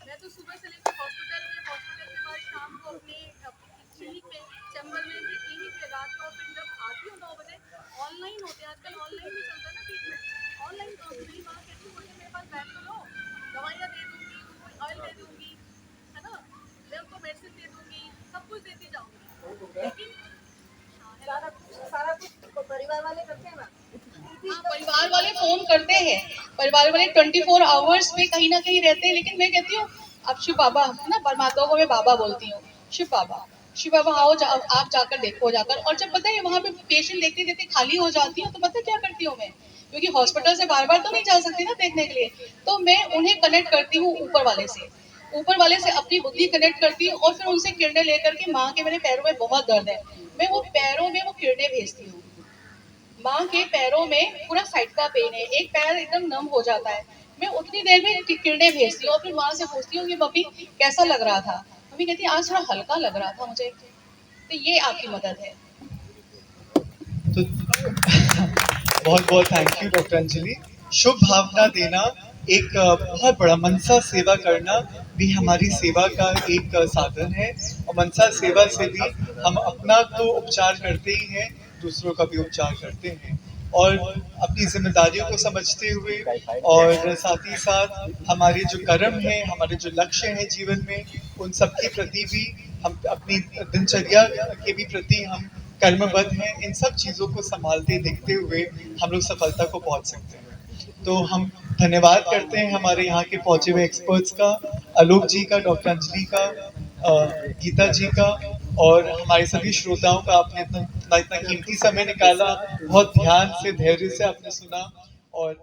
मैं तो सुबह से लेकर हॉस्पिटल के बाद शाम को अपने क्लिनिक में, चैम्बर में, फिर क्लिनिक पे, रात को, फिर जब आती हूँ 9 बजे, ऑनलाइन होते हैं आजकल, ऑनलाइन भी चलता है ना ट्रीटमेंट, ऑनलाइन तो मेरी माँ कहती है मुझे मेरे पास बैठ तो लो, दवाइयाँ दे दूंगी, कोई ऑयल दे दूंगी, है ना, मैं उनको मेडिसिन दे दूंगी, सब कुछ देती जाऊंगी, लेकिन सारा कुछ परिवार वाले करते हैं ना। हाँ, परिवार वाले फोन करते हैं, परिवार वाले 24 आवर्स में कहीं ना कहीं रहते हैं, लेकिन मैं कहती हूँ अब शिव बाबा ना, परमात्मा को मैं बाबा बोलती हूँ, शिव बाबा आओ आप जाकर देखो जाकर। और जब पता है वहाँ पे पेशेंट देखते देखते खाली हो जाती हूँ, तो पता है क्या करती हूँ मैं, क्योंकि हॉस्पिटल से बार बार तो नहीं जा सकती ना देखने के लिए, तो मैं उन्हें कनेक्ट करती हूँ ऊपर वाले से अपनी बुद्धि कनेक्ट करती हूँ, और फिर उनसे किरणें लेकर के, माँ के मेरे पैरों में बहुत दर्द है, मैं वो पैरों में वो किरणें भेजती हूँ। माँ के पैरों में पूरा साइड का पेन है, एक पैर एकदम नम हो जाता है, मैं उतनी देर में किरणें भेजती हूँ, और फिर माँ से पूछती हूँ कि मम्मी कैसा लग रहा था, मम्मी कहती है आज थोड़ा हल्का लग रहा था मुझे। तो ये आपकी मदद है। तो बहुत बहुत थैंक यू डॉक्टर अंजलि। शुभ भावना देना, एक बहुत बड़ा मनसा सेवा करना भी हमारी सेवा का एक साधन है, और मनसा सेवा से भी हम अपना तो उपचार करते ही हैं, दूसरों का भी उपचार करते हैं और अपनी जिम्मेदारियों को समझते हुए और साथ ही साथ हमारे जो कर्म है, हमारे जो लक्ष्य हैं जीवन में, उन सब के प्रति भी हम अपनी दिनचर्या के भी प्रति हम कर्मबद्ध हैं। इन सब चीज़ों को संभालते देखते हुए हम लोग सफलता को पहुंच सकते हैं। तो हम धन्यवाद करते हैं हमारे यहाँ के पहुंचे हुए एक्सपर्ट्स का, आलोक जी का, डॉक्टर अंजलि का, गीता जी का और हमारे सभी श्रोताओं का। आपने इतना कीमती समय निकाला, बहुत ध्यान से, धैर्य से आपने सुना और